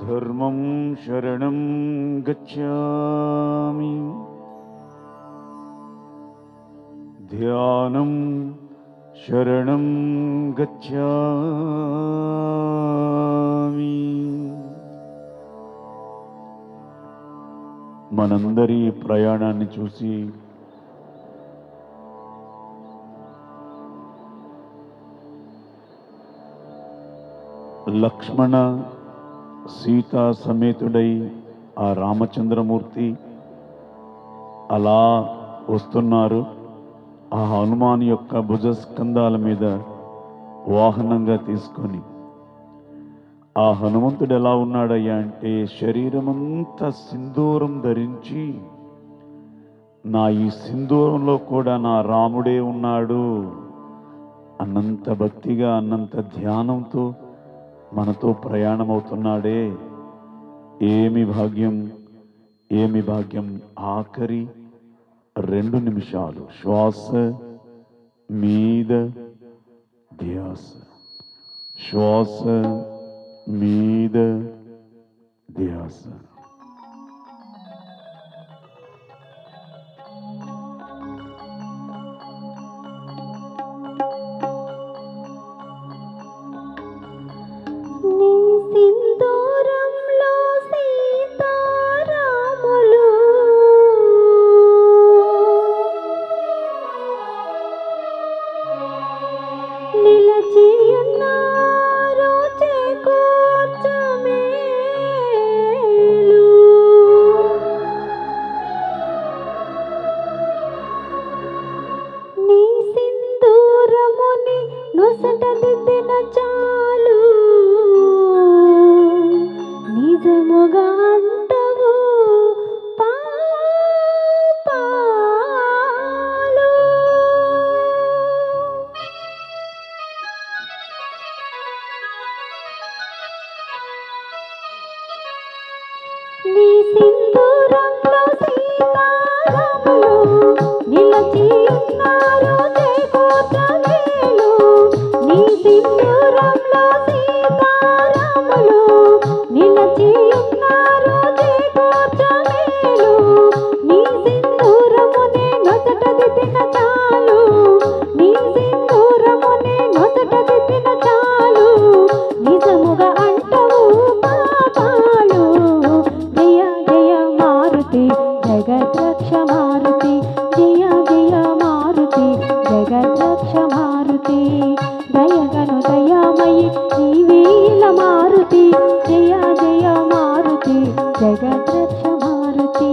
धर्मं शरणं गच्छामि ध्यानं शरणं गच्छामि। మనందరి ప్రయాణాన్ని చూసి లక్ష్మణ సీతా సమేతుడై ఆ రామచంద్రమూర్తి అలా వస్తున్నారు. ఆ హనుమాన్ యొక్క భుజస్కంధాల మీద వాహనంగా తీసుకొని ఆ హనుమంతుడు ఎలా ఉన్నాడయ్యా అంటే శరీరమంతా సింధూరం ధరించి నా ఈ సింధూరంలో కూడా నా రాముడే ఉన్నాడు అన్నంత భక్తిగా అన్నంత ధ్యానంతో మనతో ప్రయాణం అవుతున్నాడే. ఏమి భాగ్యం, ఏమి భాగ్యం. ఆఖరి 2 నిమిషాలు శ్వాస మీద ధ్యాస, శ్వాస మీద ధ్యాస. సింధూరంలో సీతారాములు నిలచి ఉన్నారు చేకూర్చమేలు. నీ సింధూరముని నొసట దిద్దిన చాలు నిజముగా అంటవు పాపాలు. నీ సింధూరంలో సీతారాములు నిలచి ఉన్నారు చేకూర్చమేలు. నీ సింధూరంలో సీతారాములు నిలచి ఉన్నారు చేకూర్చమేలు. నీ సింధూరమునే నొసట దిద్దిన చాలు, నీ సింధూరమునే నొసట దిద్దిన చాలు నిజముగా అంటవు పాపాలు. జయ జయ మారుతి జగద్రక్ష మారుతి, జయ జయ మారుతి జగద్రక్ష మారుతి. దయగను దయామయి నీవేల మారుతి, జయ జయ మారుతి జగద్రక్ష మారుతి.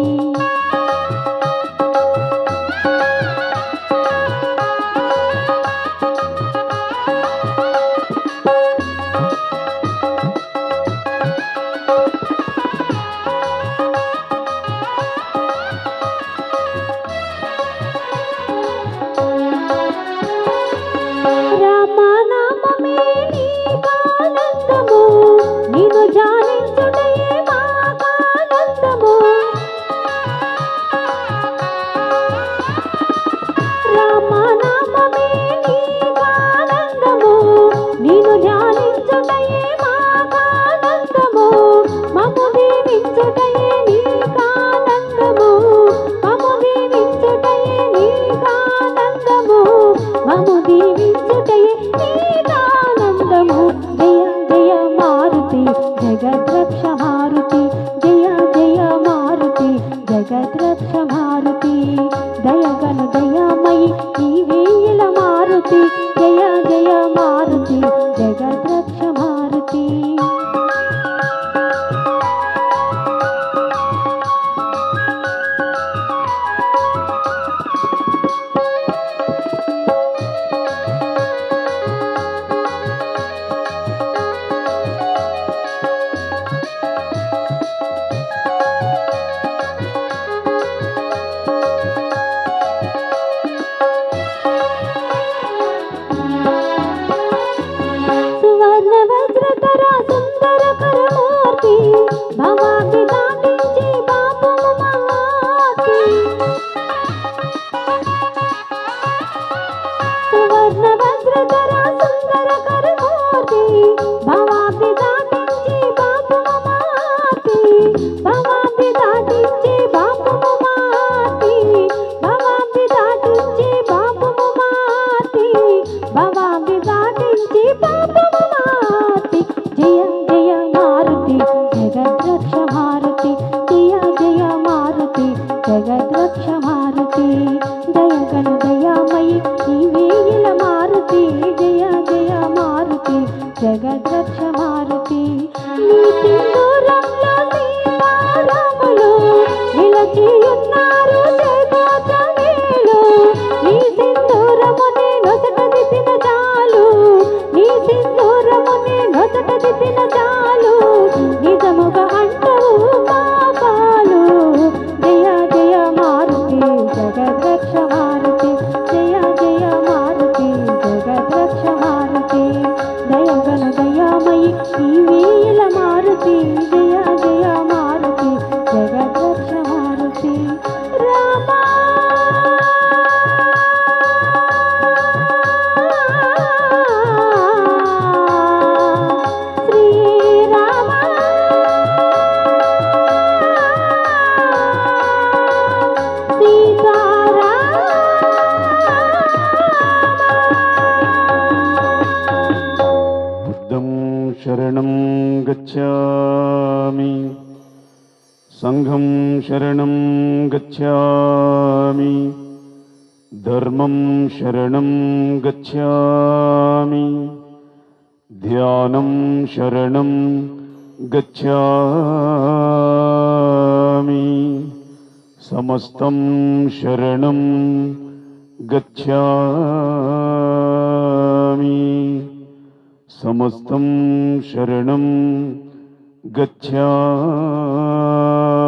రామనామమే నీకానందము, నిన్ను ధ్యానించుటయే మాకానందము. రామనామమే నీకానందము, నిన్ను ధ్యానించుటయే మాకానందము. మము దీవించుటయే నీకానందము, మము దీవించుటయే నీకానందము, మము దీవించుటయే నీకానందము. జయ జయ మారుతి జగద్రక్ష మారుతి, జయ జయ మారుతి జగద్రక్ష మారుతి. దయగను దయామయి నీవేల మారుతి, జయ జయ మారుతి జగద్రక్ష మారుతి. జగద్రక్షమారుతి నీ సింధూరంలో సీతారాములు నిలచి ఉన్నారు జగోత్సవేలో నీ సింధూరముని నొసట దిద్దిన చాలు నీ సింధూరముని నొసట దిద్దిన చాలు నిజముగా అంటవు పాపాలు జయ జయ మారుతి జగద్రక్ష మారుతి జయ జయ మారుతి జగద్రక్ష మారుతి దయగను దయామయి నీవేల మారుతి జయ జయ మారుతి జగద్రక్ష మారుతి రామా శ్రీరామ బుద్ధం శరణం గచ్ఛామి సంఘం శరణం గచ్ఛామి ధర్మం శరణం గచ్ఛామి ధ్యానం శరణం గచ్ఛామి సమస్తం శరణం గచ్ఛామి సమస్తం శరణం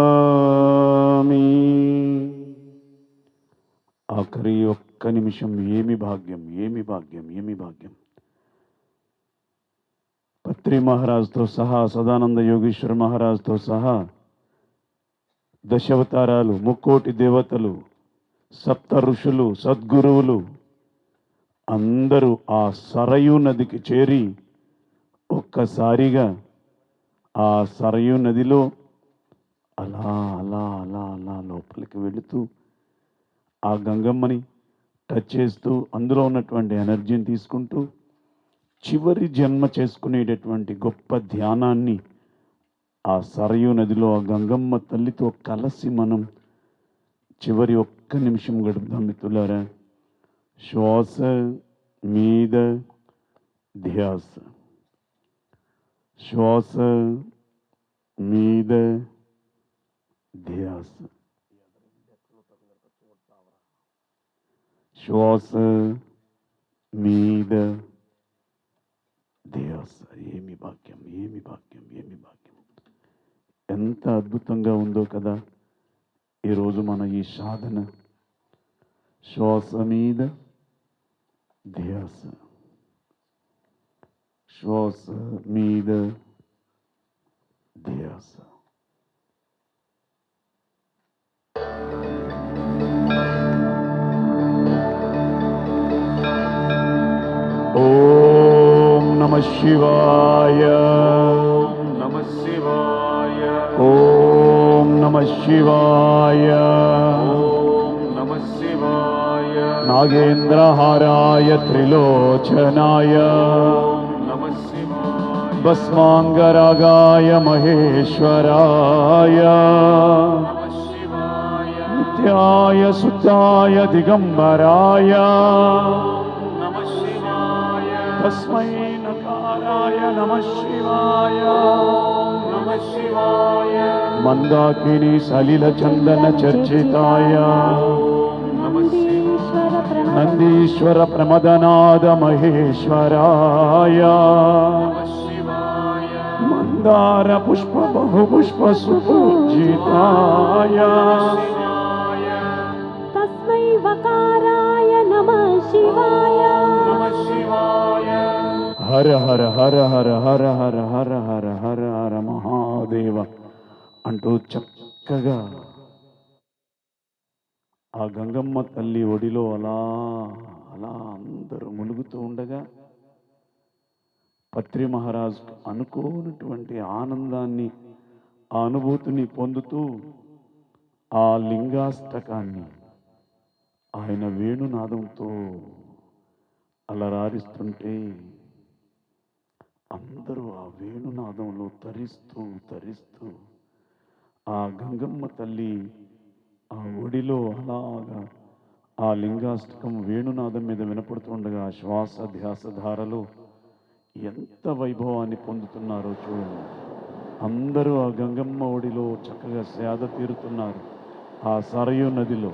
గచ్ఛామి. ఆఖరి ఒక్క నిమిషం ఏమి భాగ్యం, ఏమి భాగ్యం, ఏమి భాగ్యం. పత్రి మహారాజ్తో సహా, సదానంద యోగీశ్వర మహారాజ్తో సహా దశావతారాలు, ముక్కోటి దేవతలు, సప్త ఋషులు, సద్గురువులు అందరూ ఆ సరయూ నదికి చేరి ఒక్కసారిగా ఆ సరయూ నదిలో అలా అలా అలా అలా లోపలికి వెళుతూ ఆ గంగమ్మని టచ్ చేస్తూ అందులో ఉన్నటువంటి ఎనర్జీని తీసుకుంటూ చివరి జన్మ చేసుకునేటటువంటి గొప్ప ధ్యానాన్ని ఆ సరయూ నదిలో ఆ గంగమ్మ తల్లితో కలిసి మనం చివరి ఒక్క నిమిషం గడుపుదాం మిత్రులారా. శ్వాస మీద ధ్యాస, శ్వాస మీద ధ్యాస, శ్వాస మీద ధ్యాస. ఏమి భాగ్యం, ఏమి భాగ్యం, ఏమి భాగ్యం. ఎంత అద్భుతంగా ఉందో కదా ఈరోజు మన ఈ సాధన. శ్వాస మీద ధ్యాస, శ్వాస మీద ధ్యాస. ఓం నమః శివాయ, నమః శివాయ, ఓం నమః శివాయ, నమః శివాయ. నాగేంద్రహారాయ త్రిలోచనాయ నమః శివాయ, భస్మాంగరాగాయ మహేశ్వరాయ నమః శివాయ, నిత్యాయ శుద్ధాయ దిగంబరాయ నమః శివాయ, తస్మై నకారాయ నమః శివాయ, నమః శివాయ. మందాకిని సలిల చందన చర్చితాయ నందీశ్వర ప్రమదనాద మహేశ్వరాయ మందార పుష్ప బహుపుష్ప సుపూజితాయ తస్మై వకారాయ నమః శివాయ. హర హర హర హర హర హర హర హర హర హర మహాదేవ అంటూ చక్కగా ఆ గంగమ్మ తల్లి ఒడిలో అలా అలా అందరూ మునుగుతూ ఉండగా పత్రి మహారాజ్ అనుకోనటువంటి ఆనందాన్ని, ఆ అనుభూతిని పొందుతూ ఆ లింగాష్టకాన్ని ఆయన వేణునాదంతో అలరారిస్తుంటే అందరూ ఆ వేణునాదంలో తరిస్తూ తరిస్తూ ఆ గంగమ్మ తల్లి ఆ ఒడిలో అలాగా ఆ లింగాష్టకం వేణునాదం మీద వినపడుతుండగా శ్వాస ధ్యాస ధారలో ఎంత వైభవాన్ని పొందుతున్నారో చూడండి. అందరూ ఆ గంగమ్మ ఒడిలో చక్కగా సేద తీరుతున్నారు ఆ సరయూ నదిలో.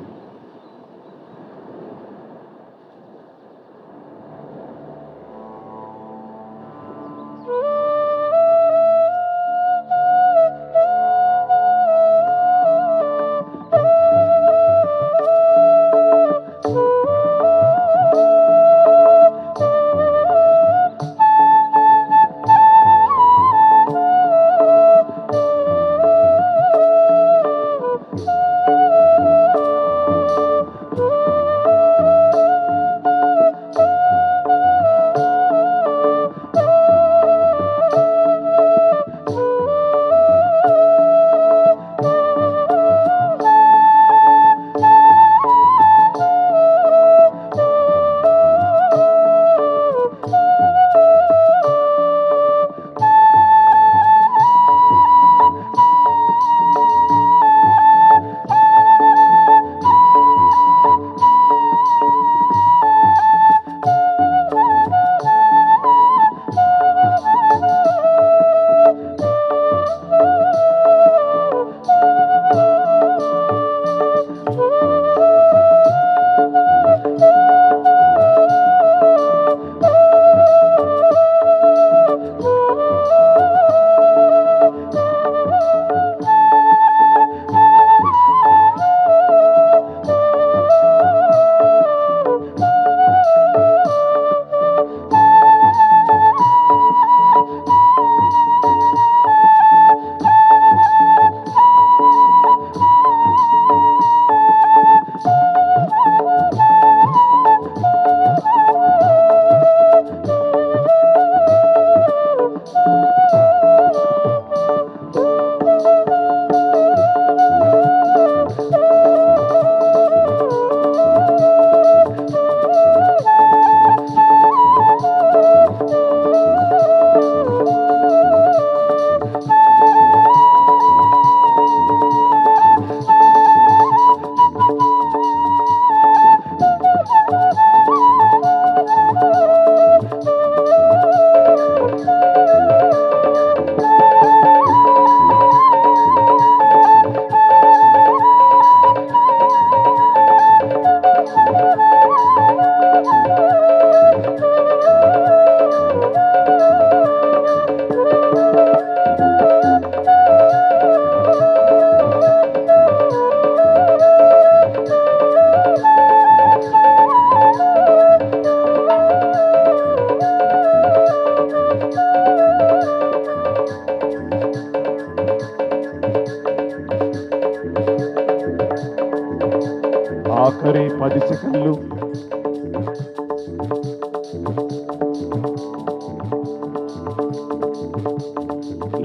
ఆఖరి 10 సెకండ్లు.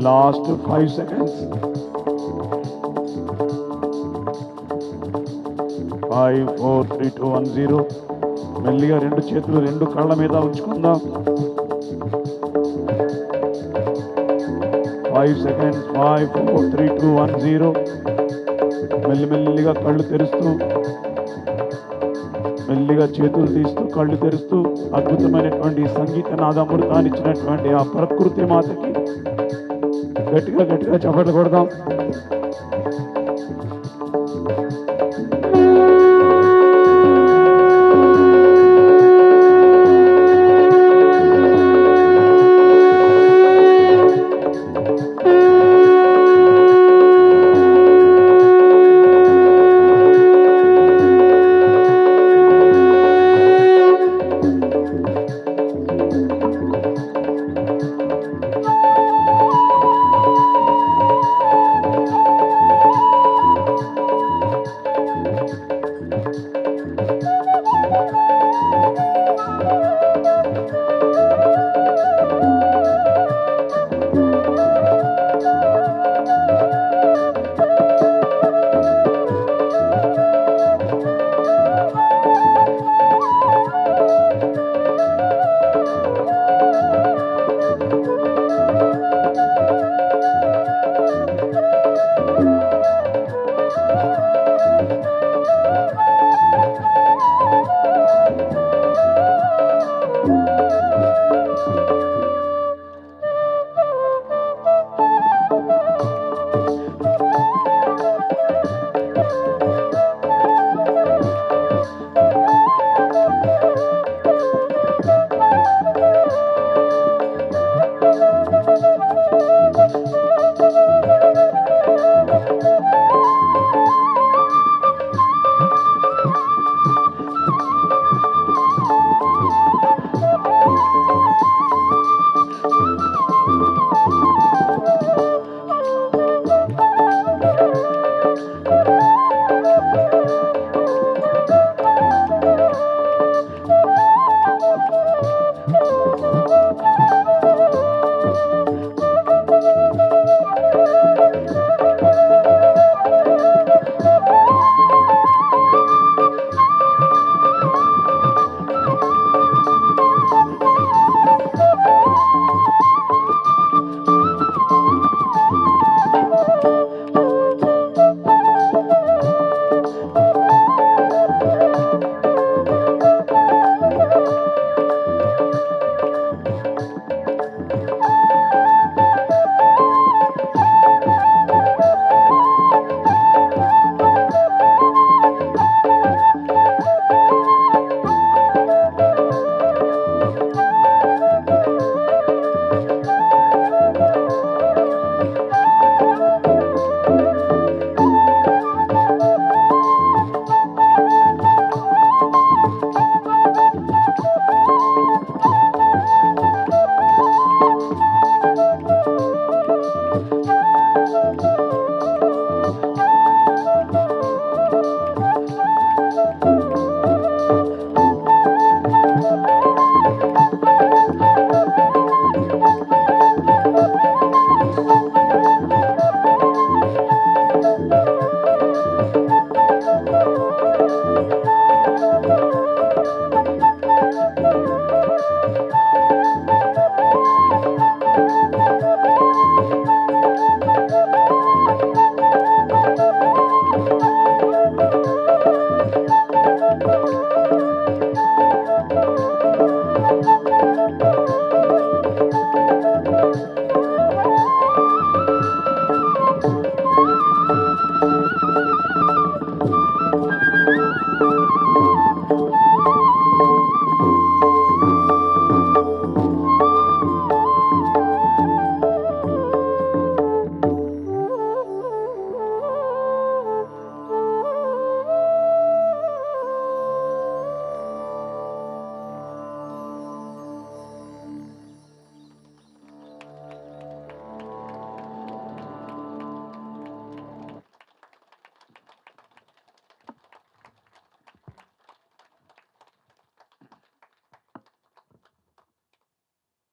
Last 5 seconds. 5 4 3 2 1 0. మెల్లిగా 2 చేతులు 2 కళ్ళ మీద ఉంచుకుందాం. 5 సెకండ్స్. 5 4 3 2 1 0. మెల్లిమెల్లిగా కళ్ళు తెరుస్తూ, మెల్లిగా చేతులు తీస్తూ, కళ్ళు తెరుస్తూ అద్భుతమైనటువంటి సంగీత నాదామృతాన్ని ఇచ్చినటువంటి ఆ ప్రకృతి మాతకి గట్టిగా గట్టిగా చప్పట్లు కొడదాం.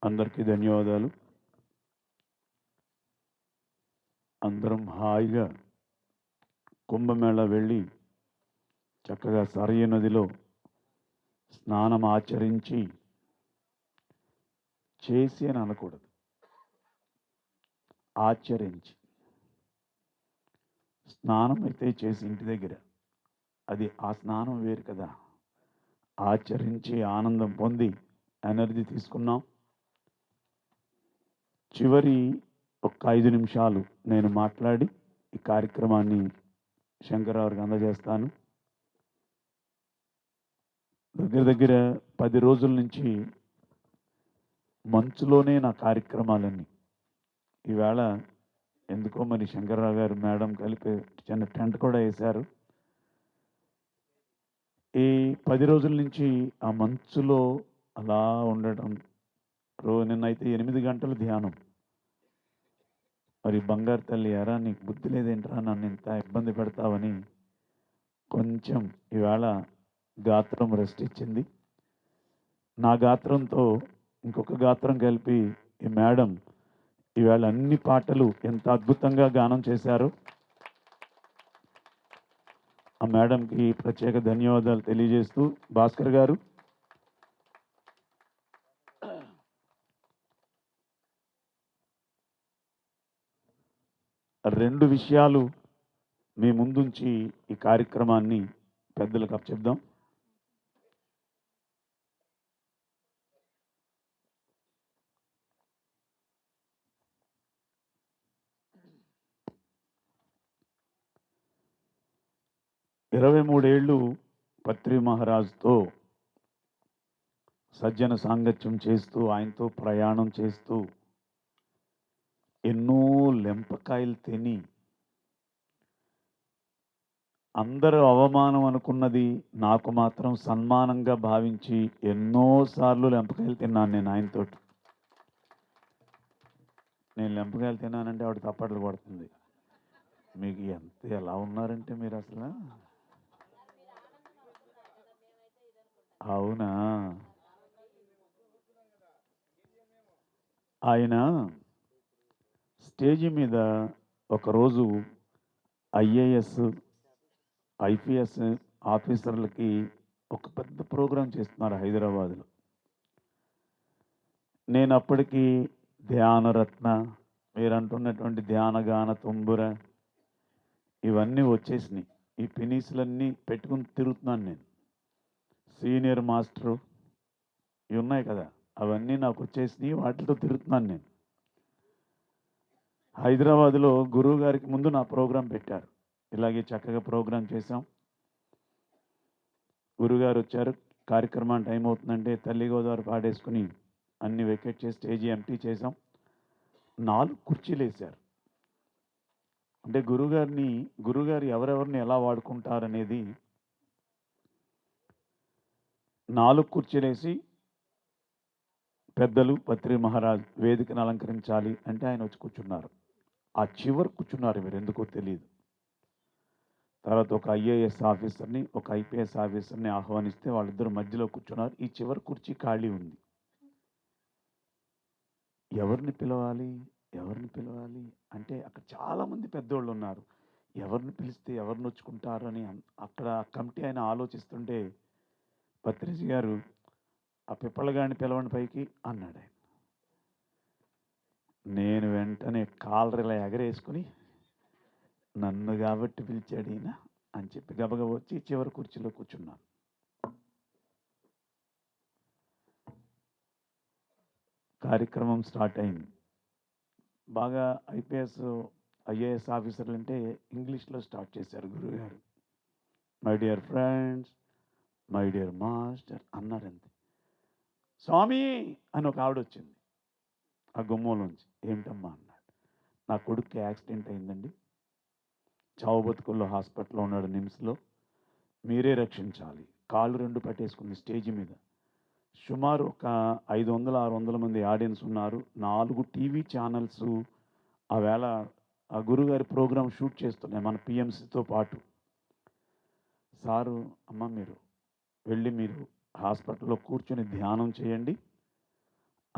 అందరికీ ధన్యవాదాలు. అందరం హాయిగా కుంభమేళా వెళ్ళి చక్కగా సరయూ నదిలో స్నానం ఆచరించి చేసి అని అనకూడదు, ఆచరించి. స్నానం అయితే చేసి ఇంటి దగ్గర, అది ఆ స్నానం వేరు కదా. ఆచరించి ఆనందం పొంది ఎనర్జీ తీసుకున్నాం. చివరి ఒక 5 నిమిషాలు నేను మాట్లాడి ఈ కార్యక్రమాన్ని శంకరరావుకి అందజేస్తాను. దగ్గర దగ్గర 10 రోజుల నుంచి మంచులోనే నా కార్యక్రమాలన్నీ. ఈవేళ ఎందుకో మరి శంకరరావు గారు మేడం కలిపి చిన్న టెంట్ కూడా వేశారు. ఈ 10 రోజుల నుంచి ఆ మంచులో అలా ఉండటం. నిన్నైతే 8 గంటలు ధ్యానం. మరి బంగారు తల్లి, ఎరా నీకు బుద్ధి లేదేంట్రా, నన్ను ఇంత ఇబ్బంది పెడతావని కొంచెం ఈవేళ గాత్రం రెస్ట్ ఇచ్చింది. నా గాత్రంతో ఇంకొక గాత్రం కలిపి ఈ మేడం ఈవేళ అన్ని పాటలు ఎంత అద్భుతంగా గానం చేశారు. ఆ మేడంకి ప్రత్యేక ధన్యవాదాలు తెలియజేస్తూ, భాస్కర్ గారు రెండు విషయాలు మీ ముందుంచి ఈ కార్యక్రమాన్ని పెద్దలకు అప్పచెప్దాం. ఇరవై 23 ఏళ్ళు పత్రి మహారాజుతో సజ్జన సాంగత్యం చేస్తూ, ఆయనతో ప్రయాణం చేస్తూ, ఎన్నో లెంపకాయలు తిని, అందరూ అవమానం అనుకున్నది నాకు మాత్రం సన్మానంగా భావించి ఎన్నోసార్లు లెంపకాయలు తిన్నాను నేను ఆయనతోటి. నేను లెంపకాయలు తిన్నానంటే ఆవిడ తప్పట్లు కొడుతుంది. మీకు ఎలా ఉన్నారంటే మీరు అసలు. అవునా? ఆయన స్టేజి మీద ఒకరోజు ఐఏఎస్ ఐపీఎస్ ఆఫీసర్లకి ఒక పెద్ద ప్రోగ్రాం చేస్తున్నారు హైదరాబాద్లో. నేను అప్పటికి ధ్యానరత్న, మీరు అంటున్నటువంటి ధ్యానగాన తుంబుర ఇవన్నీ వచ్చేసినాయి. ఈ పినీసులన్నీ పెట్టుకుని తిరుగుతున్నాను నేను. సీనియర్ మాస్టరు ఇవి ఉన్నాయి కదా, అవన్నీ నాకు వచ్చేసినాయి. వాటితో తిరుగుతున్నాను నేను. హైదరాబాద్లో గురువు గారికి ముందు నా ప్రోగ్రాం పెట్టారు. ఇలాగే చక్కగా ప్రోగ్రాం చేశాం. గురుగారు వచ్చారు. కార్యక్రమం టైం అవుతుందంటే తల్లి గోదావరి పాడేసుకుని అన్ని వెకేట్ చేసి స్టేజీ ఎంటీ చేసాం. 4 కుర్చీలు వేశారు. అంటే గురుగారు ఎవరెవరిని ఎలా వాడుకుంటారనేది 4 కుర్చీలు వేసి, పెద్దలు పత్రి మహారాజ్ వేదికను అలంకరించాలి అంటే ఆయన వచ్చి కూర్చున్నారు. ఆ చివరి కూర్చున్నారు, మీరు ఎందుకో తెలియదు. తర్వాత ఒక ఐఏఎస్ ఆఫీసర్ని, ఒక ఐపీఎస్ ఆఫీసర్ని ఆహ్వానిస్తే వాళ్ళిద్దరు మధ్యలో కూర్చున్నారు. ఈ చివరి కుర్చీ ఖాళీ ఉంది. ఎవరిని పిలవాలి అంటే అక్కడ చాలామంది పెద్దోళ్ళు ఉన్నారు. ఎవరిని పిలిస్తే ఎవరిని వచ్చుకుంటారని అక్కడ కమిటీ ఆయన ఆలోచిస్తుంటే పత్రిజీ గారు ఆ పిప్పలగాడిని పిలవండి పైకి అన్నాడు ఆయన. నేను వెంటనే కాలర్ ఇలా ఎగరేసుకుని, నన్ను కాబట్టి పిలిచాడు ఈయన అని చెప్పి గబగబా వచ్చి చివరి కుర్చీలో కూర్చున్నాను. కార్యక్రమం స్టార్ట్ అయింది. బాగా ఐఏఎస్ ఆఫీసర్లు అంటే ఇంగ్లీష్లో స్టార్ట్ చేశారు గురువుగారు. My dear friends, my dear master అన్నారంతే. స్వామి అని ఒక ఆవిడ వచ్చింది ఆ గుమ్మంలోంచి. ఏమిటమ్మా అన్నాడు. నా కొడుక్కి యాక్సిడెంట్ అయిందండి, చావు బతుకుల్లో హాస్పిటల్లో ఉన్నాడు, నిమ్స్లో. మీరే రక్షించాలి. కాళ్ళు 2 పట్టేసుకుంది స్టేజ్ మీద. సుమారు ఒక 500-600 మంది ఆడియన్స్ ఉన్నారు. 4 టీవీ ఛానల్స్ ఆవేళ ఆ గురుగారి ప్రోగ్రాం షూట్ చేస్తున్నాయి మన పిఎంసితో పాటు. సారు, అమ్మ మీరు వెళ్ళి మీరు హాస్పిటల్లో కూర్చొని ధ్యానం చేయండి,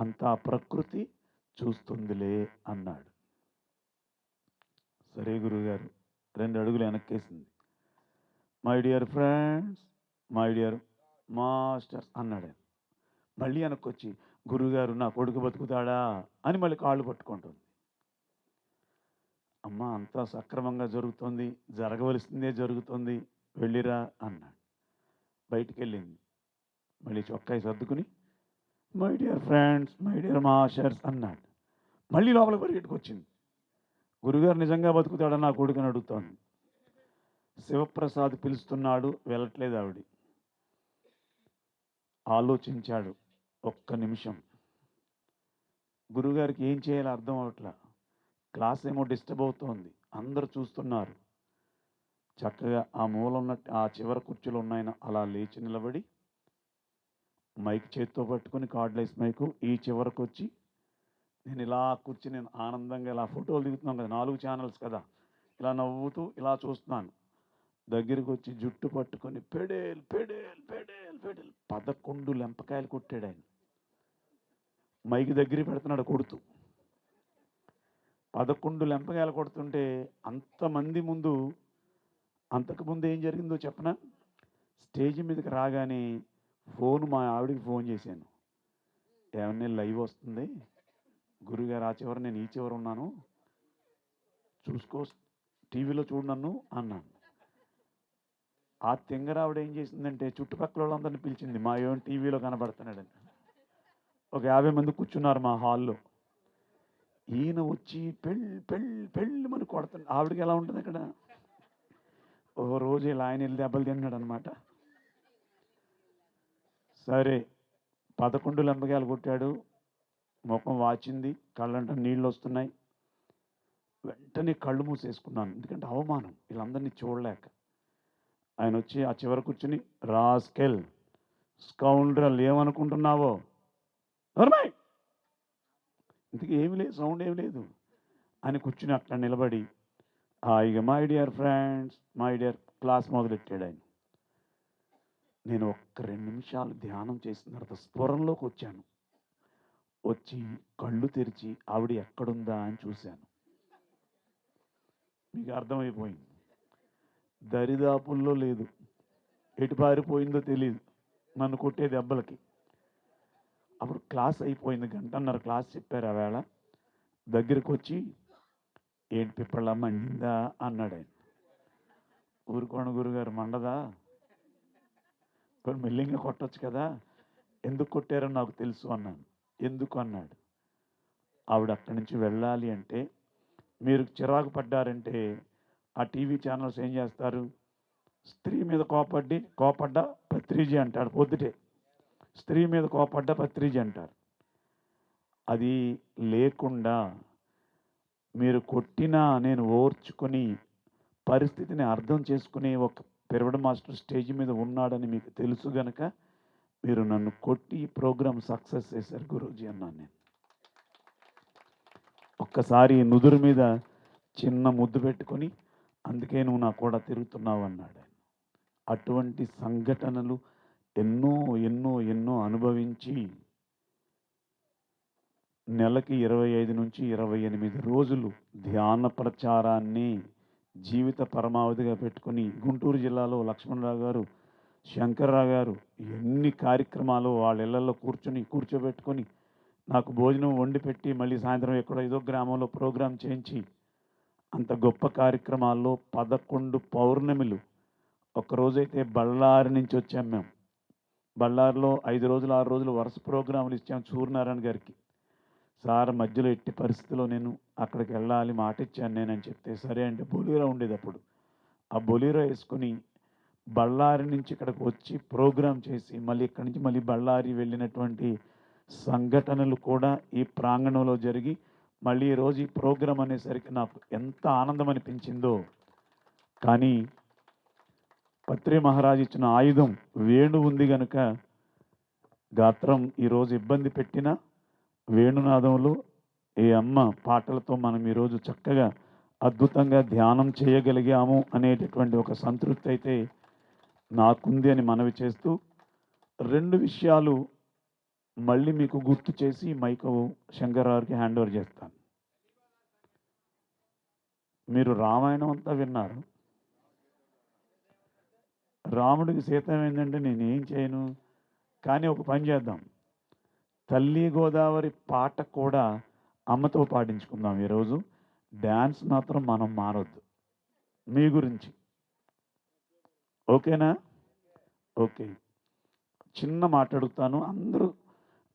అంతా ప్రకృతి చూస్తుందిలే అన్నాడు. సరే గురువుగారు 2 అడుగులు వెనక్కేసింది. My dear friends, my dear masters అన్నాడు ఆయన. మళ్ళీ వెనక్కొచ్చి గురువుగారు నా కొడుకు బతుకుతాడా అని మళ్ళీ కాళ్ళు పట్టుకుంటుంది. అమ్మ అంతా సక్రమంగా జరుగుతుంది, జరగవలసిందే జరుగుతుంది, వెళ్ళిరా అన్నాడు. బయటికి వెళ్ళింది. మళ్ళీ చొక్కాయి సర్దుకుని my dear friends, my dear masters అన్నాడు. మళ్ళీ లోపలికి పరిగెట్టుకొచ్చింది. గురుగారు నిజంగా బతుకుతాడని నా కొడుకుని అడుగుతోంది. శివప్రసాద్ పిలుస్తున్నాడు, వెళ్ళట్లేదు ఆవిడ. ఆలోచించాడు ఒక్క నిమిషం. గురుగారికి ఏం చేయాలో అర్థం అవట్లా. క్లాస్ ఏమో డిస్టర్బ్ అవుతోంది, అందరూ చూస్తున్నారు. చక్కగా ఆ మూల ఉన్న ఆ చివరి కుర్చీలో ఉన్నాయన అలా లేచి నిలబడి మైక్ చేత్తో పట్టుకొని కార్డ్లెస్ మైకు ఈ చివరకు వచ్చి నేను ఇలా కూర్చుని నేను ఆనందంగా ఇలా ఫోటోలు దిగుతున్నాను కదా, 4 ఛానల్స్ కదా, ఇలా నవ్వుతూ ఇలా చూస్తున్నాను. దగ్గరికి వచ్చి జుట్టు పట్టుకొని పెడేల్ పెడేల్ పెడేల్ పెడేల్ 11 లెంపకాయలు కొట్టాడు ఆయన. మైకి దగ్గర పెడుతున్నాడు కొడుతూ. 11 లెంపకాయలు కొడుతుంటే అంతమంది ముందు, అంతకుముందు ఏం జరిగిందో చెప్పనా? స్టేజ్ మీదకి రాగానే మా ఆవిడకి ఫోన్ చేశాను. ఏమన్నా లైవ్ వస్తుంది, గురుగారు ఆ చివర నేను ఈ చివర ఉన్నాను, చూసుకో, టీవీలో చూడు నన్ను అన్నాను. ఆ తింగరావిడ ఏం చేసిందంటే చుట్టుపక్కల వాళ్ళందరినీ పిలిచింది, మా ఏం టీవీలో కనబడుతున్నాడని. ఒక 50 మంది కూర్చున్నారు మా హాల్లో. ఈయన వచ్చి పెళ్ళి మన కొడుతుంది. ఆవిడకి ఎలా ఉంటుంది అక్కడ? ఓ రోజు ఇలా ఆయన వెళ్ళి దెబ్బలు తిన్నాడు అనమాట. సరే 11 లెంపకాయలు కొట్టాడు, ముఖం వాచింది, కళ్ళంట నీళ్ళు వస్తున్నాయి. వెంటనే కళ్ళు మూసేసుకున్నాను, ఎందుకంటే అవమానం వీళ్ళందరినీ చూడలేక. ఆయన వచ్చి ఆ చివర కూర్చుని రాస్కెల్ స్కౌండ్రల్ ఏమనుకుంటున్నావో నర్మయ్, ఇంతకీ ఏమి లేదు, సౌండ్ ఏమి లేదు అని కూర్చుని అట్లా నిలబడి హాయిగా my dear friends, my dear class మొదలెట్టాడు ఆయన. నేను ఒక్క 2 నిమిషాలు ధ్యానం చేసిన తర్వాత స్ఫురణలోకి వచ్చాను. వచ్చి కళ్ళు తెరిచి ఆవిడ ఎక్కడుందా అని చూశాను. మీకు అర్థమైపోయింది, దరిదాపుల్లో లేదు, ఎటు పారిపోయిందో తెలియదు నన్ను కొట్టే దెబ్బలకి. అప్పుడు క్లాస్ అయిపోయింది, 1.5 క్లాస్ చెప్పారు. ఆ వేళ దగ్గరికి వచ్చి ఏంటి పిప్పళ్ళ మండిందా అన్నాడు ఆయన. ఊరుకోండి గురుగారు, మండదా, కొన్ని మెల్లింగా కొట్టచ్చు కదా, ఎందుకు కొట్టారో నాకు తెలుసు అన్నాను. ఎందుకు అన్నాడు. ఆవిడ అక్కడి నుంచి వెళ్ళాలి అంటే, మీరు చిరాకు పడ్డారంటే ఆ టీవీ ఛానల్స్ ఏం చేస్తారు, స్త్రీ మీద కోపడ్డా పత్రిజీ అంటాడు పొద్దుటే, స్త్రీ మీద కోపడ్డా పత్రిజీ అంటారు. అది లేకుండా మీరు కొట్టినా నేను ఓర్చుకొని పరిస్థితిని అర్థం చేసుకునే ఒక పిరమిడ్ మాస్టర్ స్టేజ్ మీద ఉన్నాడని మీకు తెలుసు గనక మీరు నన్ను కొట్టి ప్రోగ్రామ్ సక్సెస్ చేశారు గురూజీ అన్నాను నేను. ఒక్కసారి నుదురు మీద చిన్న ముద్దు పెట్టుకొని అందుకే నువ్వు నా కూడా తిరుగుతున్నావు అన్నాడు. అటువంటి సంఘటనలు ఎన్నో ఎన్నో ఎన్నో అనుభవించి నెలకి 25 నుంచి 28 రోజులు ధ్యాన ప్రచారాన్ని జీవిత పరమావధిగా పెట్టుకుని గుంటూరు జిల్లాలో లక్ష్మణరావు గారు, శంకర్రావు గారు ఎన్ని కార్యక్రమాలు వాళ్ళ ఇళ్లలో కూర్చోబెట్టుకొని నాకు భోజనం వండి పెట్టి మళ్ళీ సాయంత్రం ఎక్కడో ఏదో గ్రామంలో ప్రోగ్రాం చేయించి అంత గొప్ప కార్యక్రమాల్లో 11 పౌర్ణమిలు. ఒక్కరోజైతే బళ్ళారి నుంచి వచ్చాం మేము. బళ్ళారిలో 5 రోజులు 6 రోజులు వరుస ప్రోగ్రాములు ఇచ్చాం సూర్యనారాయణ గారికి. సార్ మధ్యలో ఎట్టి పరిస్థితిలో నేను అక్కడికి వెళ్ళాలి, మాట ఇచ్చాను నేనని చెప్తే సరే అంటే బొలీరో ఉండేది అప్పుడు. ఆ బొలీరో వేసుకొని బళ్ళారి నుంచి ఇక్కడికి వచ్చి ప్రోగ్రాం చేసి మళ్ళీ ఇక్కడి నుంచి మళ్ళీ బళ్ళారి వెళ్ళినటువంటి సంఘటనలు కూడా ఈ ప్రాంగణంలో జరిగి మళ్ళీ ఈరోజు ఈ ప్రోగ్రాం అనేసరికి నాకు ఎంత ఆనందం అనిపించిందో. కానీ పత్రి మహారాజు ఇచ్చిన ఆయుధం వేణు ఉంది కనుక గాత్రం ఈరోజు ఇబ్బంది పెట్టిన వేణునాదంలో ఏ అమ్మ పాటలతో మనం ఈరోజు చక్కగా అద్భుతంగా ధ్యానం చేయగలిగాము అనేటటువంటి ఒక సంతృప్తి అయితే నాకుంది అని మనవి చేస్తూ 2 విషయాలు మళ్ళీ మీకు గుర్తు చేసి మైకు శంకర్రావుకి హ్యాండ్ ఓవర్ చేస్తాను. మీరు రామాయణం అంతా విన్నారు. రాముడికి సీత ఏమైందంటే నేనేం చేయను, కానీ ఒక పని చేద్దాం, తల్లి గోదావరి పాట కూడా అమ్మతో పాడించుకుందాం ఈరోజు. డ్యాన్స్ మాత్రం మనం మారొద్దు. మీ గురించి ఓకేనా? ఓకే. చిన్న మాట అడుగుతాను, అందరూ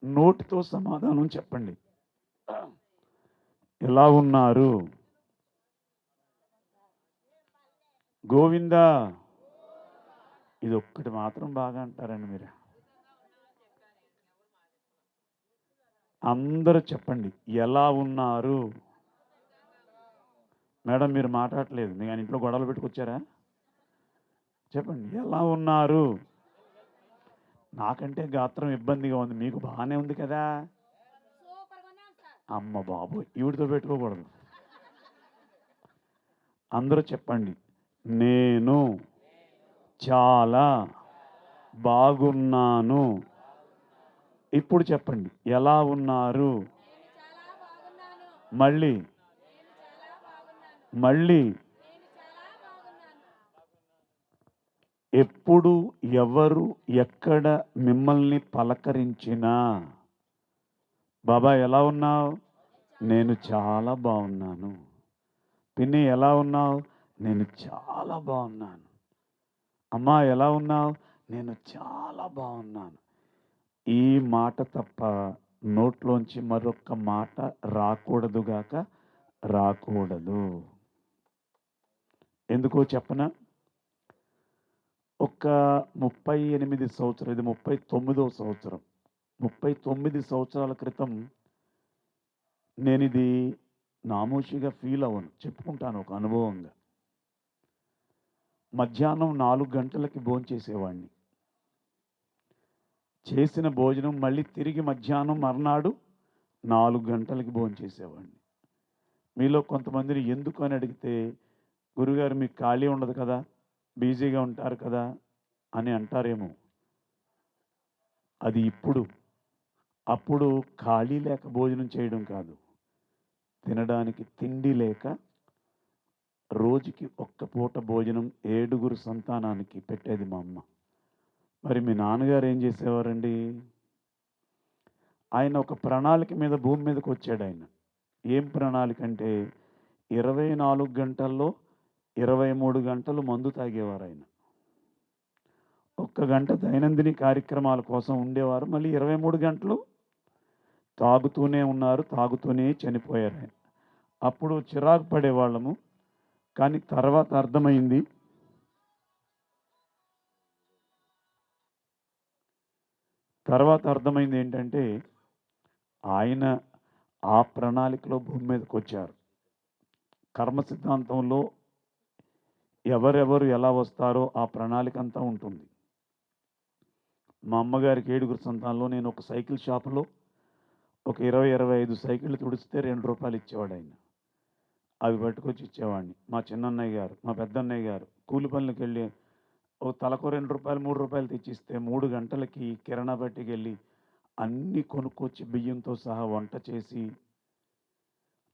నోటితో సమాధానం చెప్పండి. ఎలా ఉన్నారు? గోవిందా. ఇది ఒక్కటి మాత్రం బాగా అంటారండి మీరు. అందరూ చెప్పండి, ఎలా ఉన్నారు? మేడం మీరు మాట్లాడట్లేదు, మీ ఆయన ఇంట్లో గొడవలు పెట్టుకొచ్చారా? చెప్పండి, ఎలా ఉన్నారు? నాకంటే గాత్రం ఇబ్బందిగా ఉంది, మీకు బాగానే ఉంది కదా. అమ్మ బాబు, ఈవిడితో పెట్టుకోకూడదు. అందరూ చెప్పండి, నేను చాలా బాగున్నాను. ఇప్పుడు చెప్పండి, ఎలా ఉన్నారు? మళ్ళీ మళ్ళీ. ఎప్పుడు ఎవరు ఎక్కడ మిమ్మల్ని పలకరించినా, బాబా ఎలా ఉన్నావు? నేను చాలా బాగున్నాను. పిన్ని ఎలా ఉన్నావు? నేను చాలా బాగున్నాను. అమ్మా ఎలా ఉన్నావు? నేను చాలా బాగున్నాను. ఈ మాట తప్ప నోట్లోంచి మరొక మాట రాకూడదుగాక రాకూడదు. ఎందుకో చెప్పనా? ఒక 38 సంవత్సరం, ఇది 39వ సంవత్సరం, 39 సంవత్సరాల క్రితం నేను ఇది నామోషిగా ఫీల్ అవ్వను, చెప్పుకుంటాను ఒక అనుభవంగా. మధ్యాహ్నం 4 గంటలకి భోంచేసేవాడిని. చేసిన భోజనం మళ్ళీ తిరిగి మధ్యాహ్నం మర్నాడు 4 గంటలకి భోంచేసేవాడిని. మీలో కొంతమందిని ఎందుకు అని అడిగితే, గురుగారు మీకు ఖాళీ ఉండదు కదా, బిజీగా ఉంటారు కదా అని అంటారేమో. అది ఇప్పుడు. అప్పుడు ఖాళీ లేక భోజనం చేయడం కాదు, తినడానికి తిండి లేక రోజుకి ఒక్క పూట భోజనం 7 సంతానానికి పెట్టేది మా అమ్మ. మరి మీ నాన్నగారు ఏం చేసేవారండి? ఆయన ఒక ప్రణాళిక మీద భూమి మీదకి వచ్చాడు. ఆయన ఏం ప్రణాళిక అంటే 24 గంటల్లో 23 గంటలు మందు తాగేవారు ఆయన. 1 గంట దైనందిన కార్యక్రమాల కోసం ఉండేవారు, మళ్ళీ 23 గంటలు తాగుతూనే ఉన్నారు, తాగుతూనే చనిపోయారు ఆయన. అప్పుడు చిరాకు పడేవాళ్ళము, కానీ తర్వాత అర్థమైంది ఏంటంటే, ఆయన ఆ ప్రణాళికలో భూమి మీదకి వచ్చారు. కర్మ సిద్ధాంతంలో ఎవరెవరు ఎలా వస్తారో ఆ ప్రణాళిక అంతా ఉంటుంది. మా అమ్మగారికి 7 సంతానంలో నేను ఒక సైకిల్ షాపులో ఒక 20-25 సైకిళ్ళు తుడిస్తే 2 రూపాయలు ఇచ్చేవాడు ఆయన. అవి పట్టుకొచ్చి ఇచ్చేవాడిని. మా చిన్నన్నయ్య గారు, మా పెద్దన్నయ్య గారు కూలి పనులకు వెళ్ళి ఓ తలకు 2 రూపాయలు 3 రూపాయలు తెచ్చిస్తే 3 గంటలకి కిరాణా బట్టికి వెళ్ళి అన్నీ కొనుక్కొచ్చి బియ్యంతో సహా వంట చేసి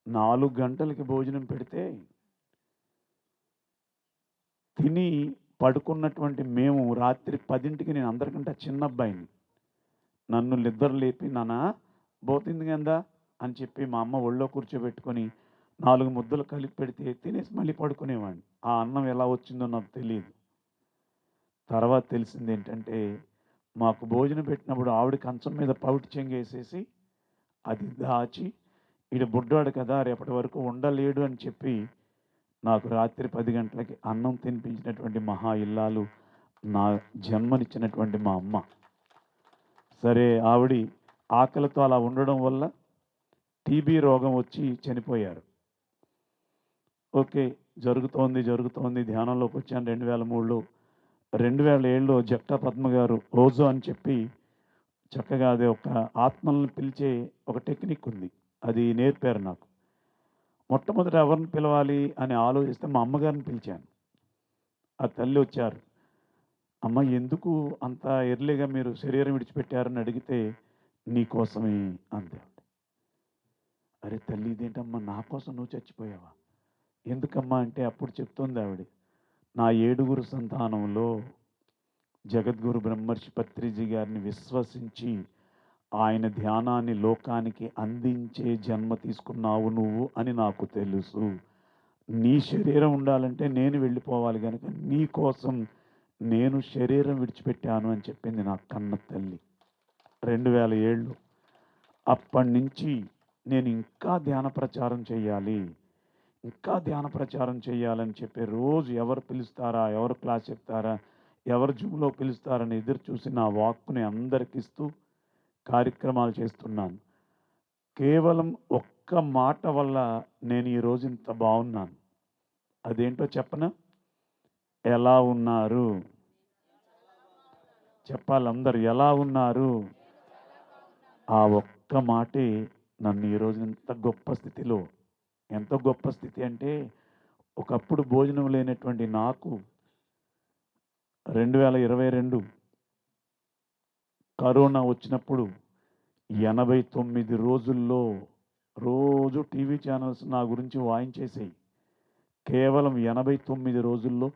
4 గంటలకి భోజనం పెడితే తిని పడుకున్నటువంటి మేము రాత్రి 10ంటికి, నేను అందరికంటే చిన్న అబ్బాయిని, నన్ను నిద్ర లేపి నాన్న పోతుంది కదా అని చెప్పి మా అమ్మ ఒళ్ళో కూర్చోబెట్టుకొని 4 ముద్దలు కలిపి పెడితే తినేసి మళ్ళీ పడుకునేవాడిని. ఆ అన్నం ఎలా వచ్చిందో నాకు తెలియదు. తర్వాత తెలిసింది ఏంటంటే, మాకు భోజనం పెట్టినప్పుడు ఆవిడ కంచం మీద పౌటి చెంగేసేసి అది దాచి, ఈడు బుడ్డాడు కదా రేపటి వరకు ఉండలేడు అని చెప్పి నాకు రాత్రి 10 గంటలకి అన్నం తినిపించినటువంటి మహా ఇల్లాలు నా జన్మనిచ్చినటువంటి మా అమ్మ. సరే, ఆవిడ ఆకలితో అలా ఉండడం వల్ల టీబీ రోగం వచ్చి చనిపోయారు. ఓకే, జరుగుతోంది. ధ్యానంలోకి వచ్చాను 2003లో. 2007లో జక్కా పద్మ గారు ఓజో అని చెప్పి చక్కగా అది ఒక ఆత్మలను పిలిచే ఒక టెక్నిక్ ఉంది, అది నేర్పారు నాకు. మొట్టమొదట ఎవరిని పిలవాలి అని ఆలోచిస్తే మా అమ్మగారిని పిలిచాను. ఆ తల్లి వచ్చారు. అమ్మ ఎందుకు అంత ఎర్లీగా మీరు శరీరం విడిచిపెట్టారని అడిగితే, నీకోసమే అంది. అరే తల్లి, ఇదేంటమ్మా, నా కోసం నువ్వు చచ్చిపోయావా? ఎందుకమ్మా అంటే అప్పుడు చెప్తుంది ఆవిడ, నా 7 సంతానంలో జగద్గురు బ్రహ్మర్షి పత్రిజీ గారిని విశ్వసించి ఆయన ధ్యానాన్ని లోకానికి అందించే జన్మ తీసుకున్నావు నువ్వు అని నాకు తెలుసు. నీ శరీరం ఉండాలంటే నేను వెళ్ళిపోవాలి కనుక నీ కోసం నేను శరీరం విడిచిపెట్టాను అని చెప్పింది నా కన్న తల్లి. 2007. అప్పటి నుంచి నేను ఇంకా ధ్యాన ప్రచారం చేయాలి, ఇంకా ధ్యాన ప్రచారం చేయాలని చెప్పి రోజు ఎవరు పిలుస్తారా, ఎవరు క్లాస్ చెప్తారా, ఎవరు జూమ్లో పిలుస్తారని ఎదురు చూసి నా వాక్కుని అందరికి ఇస్తూ కార్యక్రమాలు చేస్తున్నాను. కేవలం ఒక్క మాట వల్ల నేను ఈరోజు ఇంత బాగున్నాను. అదేంటో చెప్పనా? ఎలా ఉన్నారు చెప్పాలి అందరు, ఎలా ఉన్నారు? ఆ ఒక్క మాటే నన్ను ఈరోజు ఇంత గొప్ప స్థితిలో, ఎంత గొప్ప స్థితి అంటే ఒకప్పుడు భోజనం లేనటువంటి నాకు 2022 కరోనా వచ్చినప్పుడు 89 రోజుల్లో రోజు టీవీ ఛానల్స్ నా గురించి వాయించేసాయి. కేవలం 89 రోజుల్లో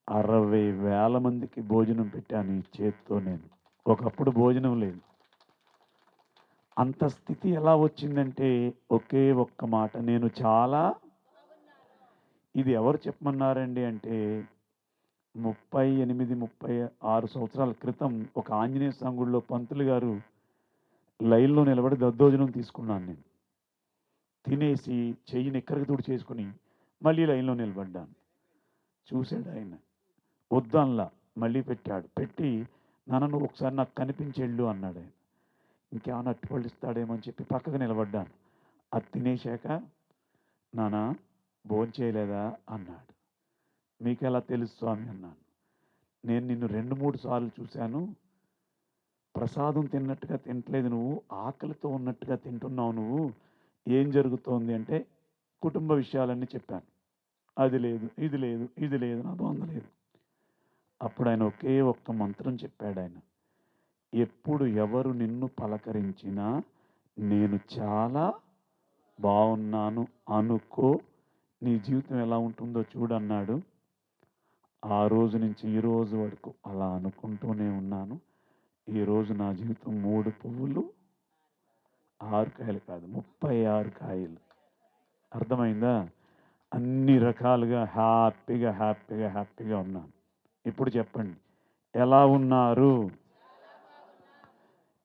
60,000 మందికి భోజనం పెట్టాను ఈ చేత్తో నేను. ఒకప్పుడు భోజనం లేదు. అంత స్థితి ఎలా వచ్చిందంటే ఒకే ఒక్క మాట, నేను చాలా. ఇది ఎవరు చెప్పమన్నారండి అంటే 36 సంవత్సరాల క్రితం ఒక ఆంజనేయ సంగుడిలో పంతులు గారు లైన్లో నిలబడి దద్దోజనం తీసుకున్నాను నేను. తినేసి చెయ్యి నిక్కరికి తుడి చేసుకుని మళ్ళీ లైన్లో నిలబడ్డాను. చూశాడు ఆయన, వద్దన్లా, మళ్ళీ పెట్టాడు. పెట్టి నాన్న నువ్వు ఒకసారి నాకు కనిపించెళ్ళు అన్నాడు ఆయన. ఇంకేమైనా అట్టుపళ్ళు ఇస్తాడేమో అని చెప్పి పక్కకు నిలబడ్డాను. అది తినేశాక నానా భోజనం చేయలేదా అన్నాడు. మీకు ఎలా తెలుసు స్వామి అన్నాను. నేను నిన్ను 2-3 సార్లు చూశాను, ప్రసాదం తిన్నట్టుగా తినట్లేదు నువ్వు, ఆకలితో ఉన్నట్టుగా తింటున్నావు నువ్వు, ఏం జరుగుతోంది అంటే కుటుంబ విషయాలన్నీ చెప్పాను. అది లేదు, ఇది లేదు, ఇది లేదు, నా బాగుంది లేదు. అప్పుడు ఆయన ఒకే ఒక్క మంత్రం చెప్పాడు ఆయన, ఎప్పుడు ఎవరు నిన్ను పలకరించినా నేను చాలా బాగున్నాను అనుకో, నీ జీవితం ఎలా ఉంటుందో చూడన్నాడు. ఆ రోజు నుంచి ఈ రోజు వరకు అలా అనుకుంటూనే ఉన్నాను. ఈరోజు నా జీవితం 3 పువ్వులు 6 కాయలు కాదు, 36 కాయలు. అర్థమైందా? అన్ని రకాలుగా హ్యాపీగా హ్యాపీగా హ్యాపీగా ఉన్నాను. ఇప్పుడు చెప్పండి, ఎలా ఉన్నారు?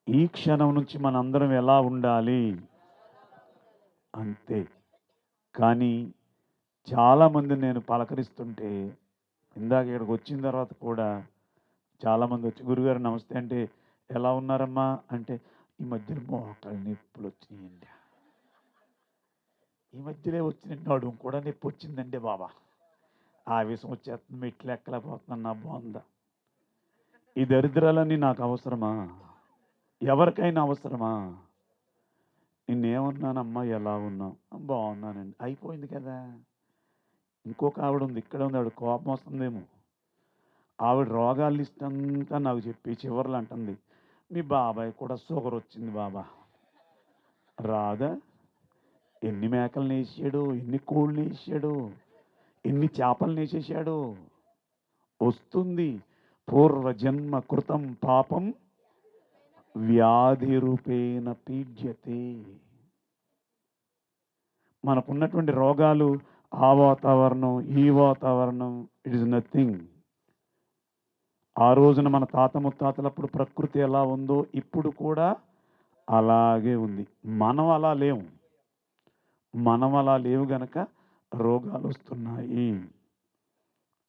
ఈ క్షణం నుంచి మనందరం ఎలా ఉండాలి అంతే. కానీ చాలామంది నేను పలకరిస్తుంటే, ఇందాక ఇక్కడికి వచ్చిన తర్వాత కూడా చాలామంది వచ్చి గురుగారు నమస్తే అంటే ఎలా ఉన్నారమ్మా అంటే ఈ మధ్యలో మోకాళ్ళ నొప్పులు వచ్చినాయండి, ఈ మధ్యలో వచ్చిన నడుము కూడా నొప్పి వచ్చిందండి బాబా, ఆవేశం వచ్చేస్తుంది, మెట్లు ఎక్కలేకపోతున్నాను, నా బాగుందా? ఈ దరిద్రాలన్నీ నాకు అవసరమా? ఎవరికైనా అవసరమా? నిన్నేమన్నానమ్మా, ఎలా ఉన్నావు? బాగున్నానండి, అయిపోయింది కదా. ఇంకొక ఆవిడ ఉంది, ఇక్కడ ఉంది, ఆవిడ కోపం వస్తుందేమో. ఆవిడ రోగాల లిస్ట్ అంతా నాకు చెప్పి చివర్లు అంటుంది, మీ బాబాయ్ కూడా షుగర్ వచ్చింది బాబా. రాదా? ఎన్ని మేకలను వేసాడు, ఎన్ని కోళ్ళని వేసాడు, ఎన్ని చేపలను వేసేసాడు. వస్తుంది. పూర్వజన్మ కృతం పాపం వ్యాధి రూపేణ పీడ్యతే. మనకున్నటువంటి రోగాలు ఆ వాతావరణం, ఈ వాతావరణం, ఇట్ ఇస్ నథింగ్. ఆ రోజున మన తాత ముత్తాతలప్పుడు ప్రకృతి ఎలా ఉందో ఇప్పుడు కూడా అలాగే ఉంది. మనం అలా లేవు. మనం అలా లేవు గనక రోగాలు వస్తున్నాయి.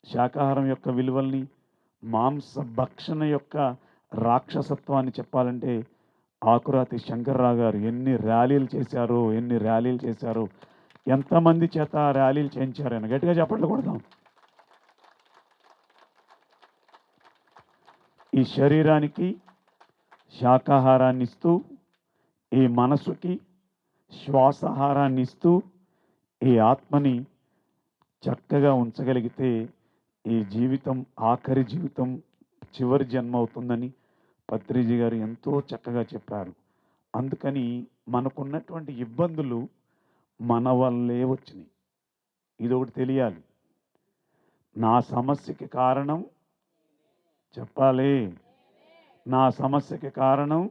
శాకాహారం యొక్క విలువల్ని, మాంస భక్షణ యొక్క రాక్షసత్వాన్ని చెప్పాలంటే ఆకురాతి శంకర్రావు గారు ఎన్ని ర్యాలీలు చేశారో, ఎన్ని ర్యాలీలు చేశారో, ఎంతమంది చేత ర్యాలీలు చేయించారని గట్టిగా చెప్పట్లు కొడదాం. ఈ శరీరానికి శాకాహారాన్ని ఇస్తూ, ఈ మనసుకి శ్వాసాహారాన్ని ఇస్తూ, ఈ ఆత్మని చక్కగా ఉంచగలిగితే ఈ జీవితం ఆఖరి జీవితం, చివరి జన్మ అవుతుందని పత్రిజీ గారు ఎంతో చక్కగా చెప్పారు. అందుకని మనకున్నటువంటి ఇబ్బందులు మన వల్లే వచ్చినాయి. ఇదొకటి తెలియాలి. నా సమస్యకి కారణం చెప్పాలి. నా సమస్యకి కారణం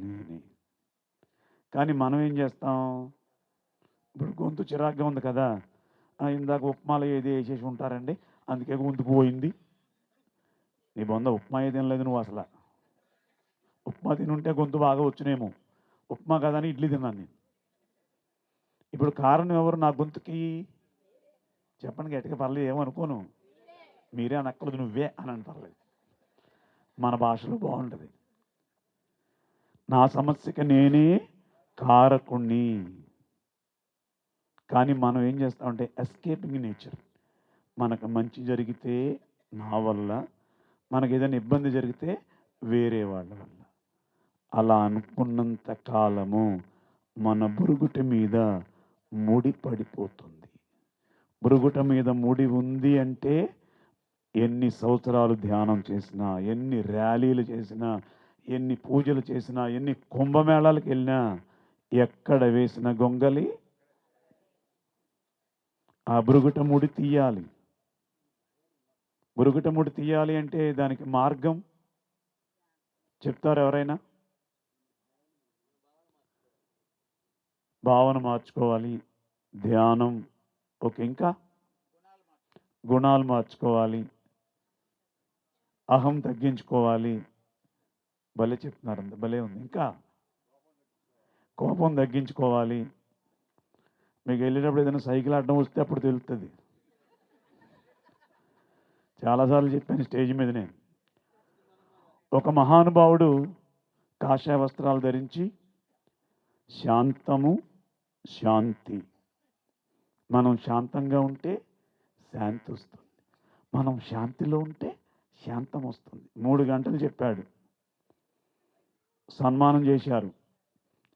నేనే. కానీ మనం ఏం చేస్తాం? ఇప్పుడు గొంతు చిరాగ్గా ఉంది కదా, ఇందాక ఉప్మాలో ఏది వేసేసి ఉంటారండి, అందుకే గొంతు పోయింది. నీ బొంద ఉప్మా ఏది తినలేదు నువ్వు అసలు. ఉప్మా తినుంటే గొంతు బాగా వచ్చినేమో. ఉప్మా కదని ఇడ్లీ తిన్నాను నేను. ఇప్పుడు కారణం ఎవరు నా గొంతుకి? చెప్పండి గట్టిగా, పర్లేదు, ఏమనుకోను. మీరే అనక్కర్లేదు, నువ్వే అని పర్లేదు. మన భాషలో బాగుంటుంది. నా సమస్యకి నేనే కారకుణ్ణి. కానీ మనం ఏం చేస్తామంటే ఎస్కేపింగ్ నేచర్. మనకు మంచి జరిగితే నా వల్ల, మనకు ఏదైనా ఇబ్బంది జరిగితే వేరే వాళ్ళ వల్ల. అలా అనుకున్నంత కాలము మన బురుగుటి మీద ముడి పడిపోతుంది. బురుగుట మీద ముడి ఉంది అంటే ఎన్ని సంవత్సరాలు ధ్యానం చేసినా, ఎన్ని ర్యాలీలు చేసినా, ఎన్ని పూజలు చేసినా, ఎన్ని కుంభమేళాలకు వెళ్ళినా, ఎక్కడ వేసిన గొంగలి ఆ బురుగుట ముడి తీయాలి. బురుగుట ముడి తీయాలి అంటే దానికి మార్గం చెప్తారు ఎవరైనా? భావన మార్చుకోవాలి, ధ్యానం, ఓకే, ఇంకా గుణాలు మార్చుకోవాలి, అహం తగ్గించుకోవాలి. భలే చెప్తున్నారు, అంత భలే ఉంది. ఇంకా కోపం తగ్గించుకోవాలి. మీకు వెళ్ళేటప్పుడు ఏదైనా సైకిల్ అడ్డం వస్తే అప్పుడు తెలుస్తుంది. చాలాసార్లు చెప్పాను స్టేజ్ మీద నేను. ఒక మహానుభావుడు కాషాయ వస్త్రాలు ధరించి శాంతము శాంతి, మనం శాంతంగా ఉంటే శాంతి వస్తుంది, మనం శాంతిలో ఉంటే శాంతం వస్తుంది. 3 గంటలు చెప్పాడు. సన్మానం చేశారు.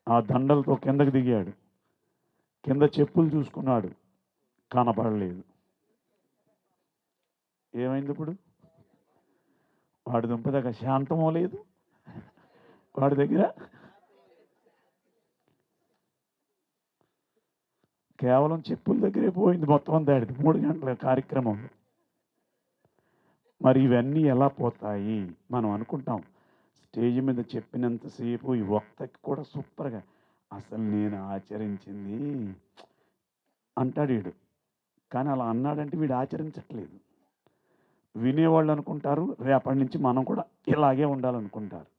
ఆ దండలతో కిందకి దిగాడు. కింద చెప్పులు చూసుకున్నాడు, కనపడలేదు. ఏమైంది ఇప్పుడు? వాడి దుంప దగ్గర శాంతమో లేదు, వాడి దగ్గర కేవలం చెప్పుల దగ్గరే పోయింది మొత్తం అంతా. 3 గంటల కార్యక్రమం. మరి ఇవన్నీ ఎలా పోతాయి? మనం అనుకుంటాం స్టేజ్ మీద చెప్పినంతసేపు ఈ వక్తకి కూడా సూపర్గా, అసలు నేను ఆచరించింది అంటాడు వీడు. కానీ అలా అన్నాడంటే వీడు ఆచరించట్లేదు. వినేవాళ్ళు అనుకుంటారు రేపటి నుంచి మనం కూడా ఇలాగే ఉండాలనుకుంటారు.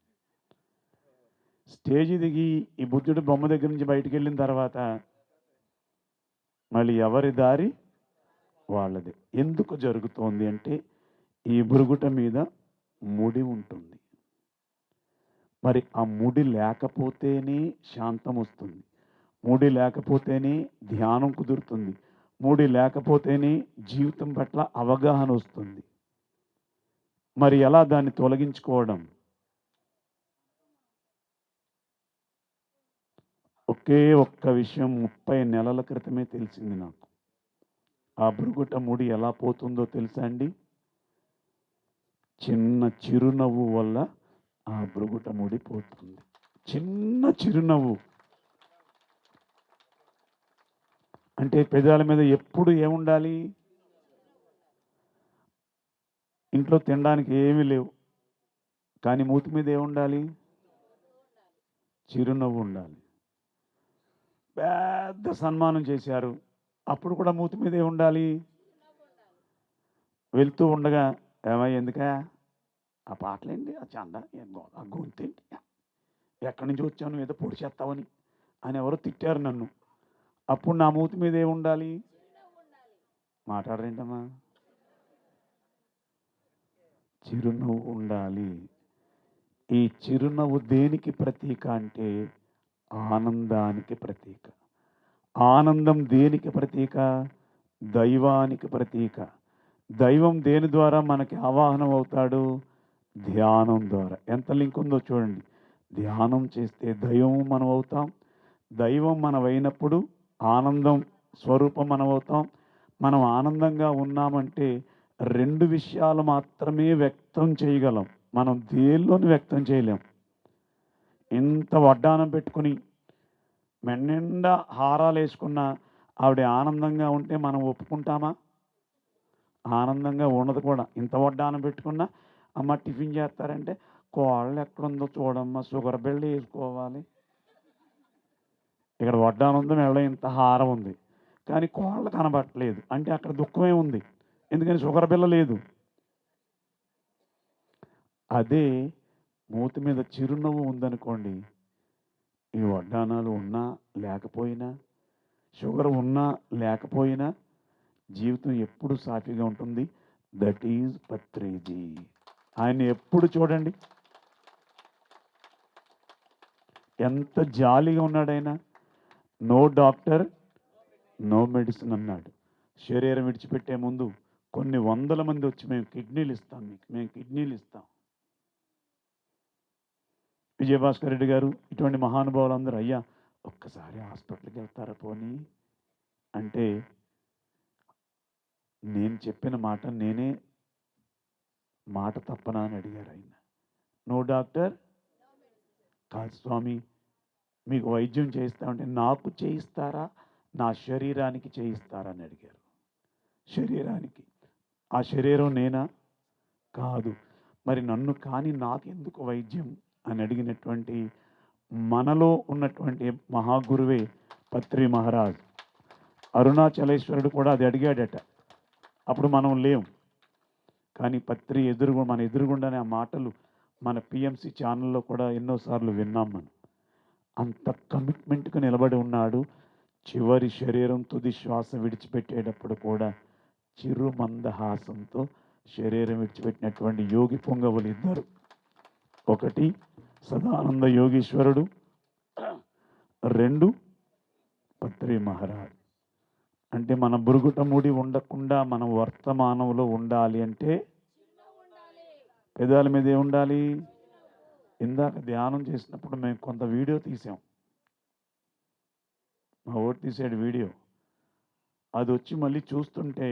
స్టేజ్ దిగి ఈ బుద్ధుడి బొమ్మ దగ్గర నుంచి బయటికి వెళ్ళిన తర్వాత మళ్ళీ ఎవరి దారి వాళ్ళది. ఎందుకు జరుగుతోంది అంటే ఈ బురుగుట మీద ముడి ఉంటుంది. మరి ఆ ముడి లేకపోతేనే శాంతం వస్తుంది, ముడి లేకపోతేనే ధ్యానం కుదురుతుంది, ముడి లేకపోతేనే జీవితం పట్ల అవగాహన వస్తుంది. మరి ఎలా దాన్ని తొలగించుకోవడం? ఒకే ఒక్క విషయం 30 నెలల క్రితమే తెలిసింది నాకు. ఆ బురుగుట ముడి ఎలా పోతుందో తెలుసా అండి? చిన్న చిరునవ్వు వల్ల ఆ బురుగుట ముడి పోతుంది. చిన్న చిరునవ్వు అంటే పెదాల మీద ఎప్పుడు ఏముండాలి? ఇంట్లో తినడానికి ఏమీ లేవు, కానీ మూతి మీద ఏముండాలి? చిరునవ్వు ఉండాలి. పెద్ద సన్మానం చేశారు, అప్పుడు కూడా మూతి మీద ఏముండాలి? వెళ్తూ ఉండగా ఏమయ్య ఎందుకా ఆ పాటలేంటి, ఆ చండ, ఆ గొంతేంటి, ఎక్కడి నుంచి వచ్చాను, ఏదో పొడి చేస్తావని అని ఎవరో తిట్టారు నన్ను. అప్పుడు నా మూతి మీద ఏముండాలి? మాట్లాడరేంటమ్మా? చిరునవ్వు ఉండాలి. ఈ చిరునవ్వు దేనికి ప్రతీక అంటే ఆనందానికి ప్రతీక. ఆనందం దేనికి ప్రతీక? దైవానికి ప్రతీక. దైవం దేని ద్వారా మనకి ఆవాహనం అవుతాడు? ధ్యానం ద్వారా. ఎంత లింక్ ఉందో చూడండి. ధ్యానం చేస్తే దైవం మనం అవుతాం, దైవం మనం అయినప్పుడు ఆనందం స్వరూపం మనం అవుతాం. మనం ఆనందంగా ఉన్నామంటే 2 విషయాలు మాత్రమే వ్యక్తం చేయగలం, మనం దేనిలోని వ్యక్తం చేయలేం. ఇంత వడ్డానం పెట్టుకుని మెన్నిండా హారాలు వేసుకున్న ఆవిడ ఆనందంగా ఉంటే మనం ఒప్పుకుంటామా? ఆనందంగా ఉండదు కూడా. ఇంత వడ్డానం పెట్టుకున్నా అమ్మ టిఫిన్ చేస్తారంటే కోళ్ళు ఎక్కడుందో చూడమ్మా, షుగర్ బిళ్ళ వేసుకోవాలి. ఇక్కడ వడ్డానం ఉంది, మెడలో ఇంత హారం ఉంది, కానీ కోళ్ళు కనబట్టలేదు అంటే అక్కడ దుఃఖమే ఉంది. ఎందుకని షుగర్ బిళ్ళ లేదు. అదే మూతి మీద చిరునవ్వు ఉందనుకోండి, ఈ వడ్డానాలు ఉన్నా లేకపోయినా, షుగర్ ఉన్నా లేకపోయినా జీవితం ఎప్పుడు సాఫీగా ఉంటుంది. That is Patriji. ఆయన ఎప్పుడు చూడండి ఎంత జాలీగా ఉన్నాడైనా. నో డాక్టర్ నో మెడిసిన్ అన్నాడు. శరీరం విడిచిపెట్టే ముందు కొన్ని వందల మంది వచ్చి మేము కిడ్నీలు ఇస్తాం, మేము కిడ్నీలు ఇస్తాం. విజయభాస్కర్ రెడ్డి గారు ఇటువంటి మహానుభావులు అందరూ అయ్యా ఒక్కసారి హాస్పిటల్కి వెళ్తారా పోనీ అంటే, నేను చెప్పిన మాట నేనే మాట తప్పనా అని అడిగారు ఆయన. నో డాక్టర్ కాదు స్వామి, మీకు వైద్యం చేయిస్తామంటే నాకు చేయిస్తారా నా శరీరానికి చేయిస్తారా అని అడిగారు. శరీరానికి. ఆ శరీరం నేనా? కాదు. మరి నన్ను కానీ నాకెందుకు వైద్యం అని అడిగినటువంటి మనలో ఉన్నటువంటి మహాగురువే పత్రి మహారాజ్. అరుణాచలేశ్వరుడు కూడా అది అడిగాడట. అప్పుడు మనం లేం, కానీ పత్రి మన ఎదురుగుండానే ఆ మాటలు మన పిఎంసి ఛానల్లో కూడా ఎన్నోసార్లు విన్నాం మనం. అంత కమిట్మెంట్గా నిలబడి ఉన్నాడు. చివరి శరీరం తుది శ్వాస విడిచిపెట్టేటప్పుడు కూడా చిరు మందహాసంతో శరీరం విడిచిపెట్టినటువంటి యోగి పొంగవులు ఇద్దరు. ఒకటి సదానంద యోగీశ్వరుడు, రెండు పత్రి మహారాజ్. అంటే మన బురుగుట ముడి ఉండకుండా మనం వర్తమానంలో ఉండాలి అంటే పెదాల మీద ఉండాలి. ఇందాక ధ్యానం చేసినప్పుడు మేము కొంత వీడియో తీసాం, మా ఓటు తీసాడు వీడియో. అది వచ్చి మళ్ళీ చూస్తుంటే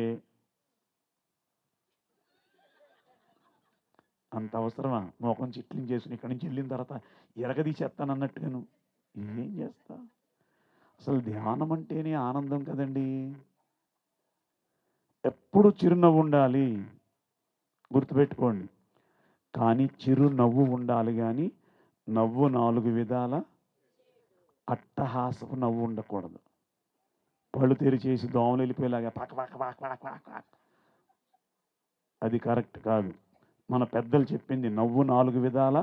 అంత అవసరమా? మోకం చిట్లింగ్ చేసుకుని ఇక్కడి నుంచి వెళ్ళిన తర్వాత ఎరగదీసేస్తాను అన్నట్టుగాను ఏం చేస్తా? అసలు ధ్యానం అంటేనే ఆనందం కదండి. ఎప్పుడు చిరునవ్వు ఉండాలి, గుర్తుపెట్టుకోండి. కానీ చిరునవ్వు ఉండాలి, కానీ నవ్వు 4 విధాల అట్టహాసపు నవ్వు ఉండకూడదు. పళ్ళు తెరిచేసి దోమలు వెళ్ళిపోయేలాగా పాక పాక పాక పాక పాక, అది కరెక్ట్ కాదు. మన పెద్దలు చెప్పింది నవ్వు 4 విధాల.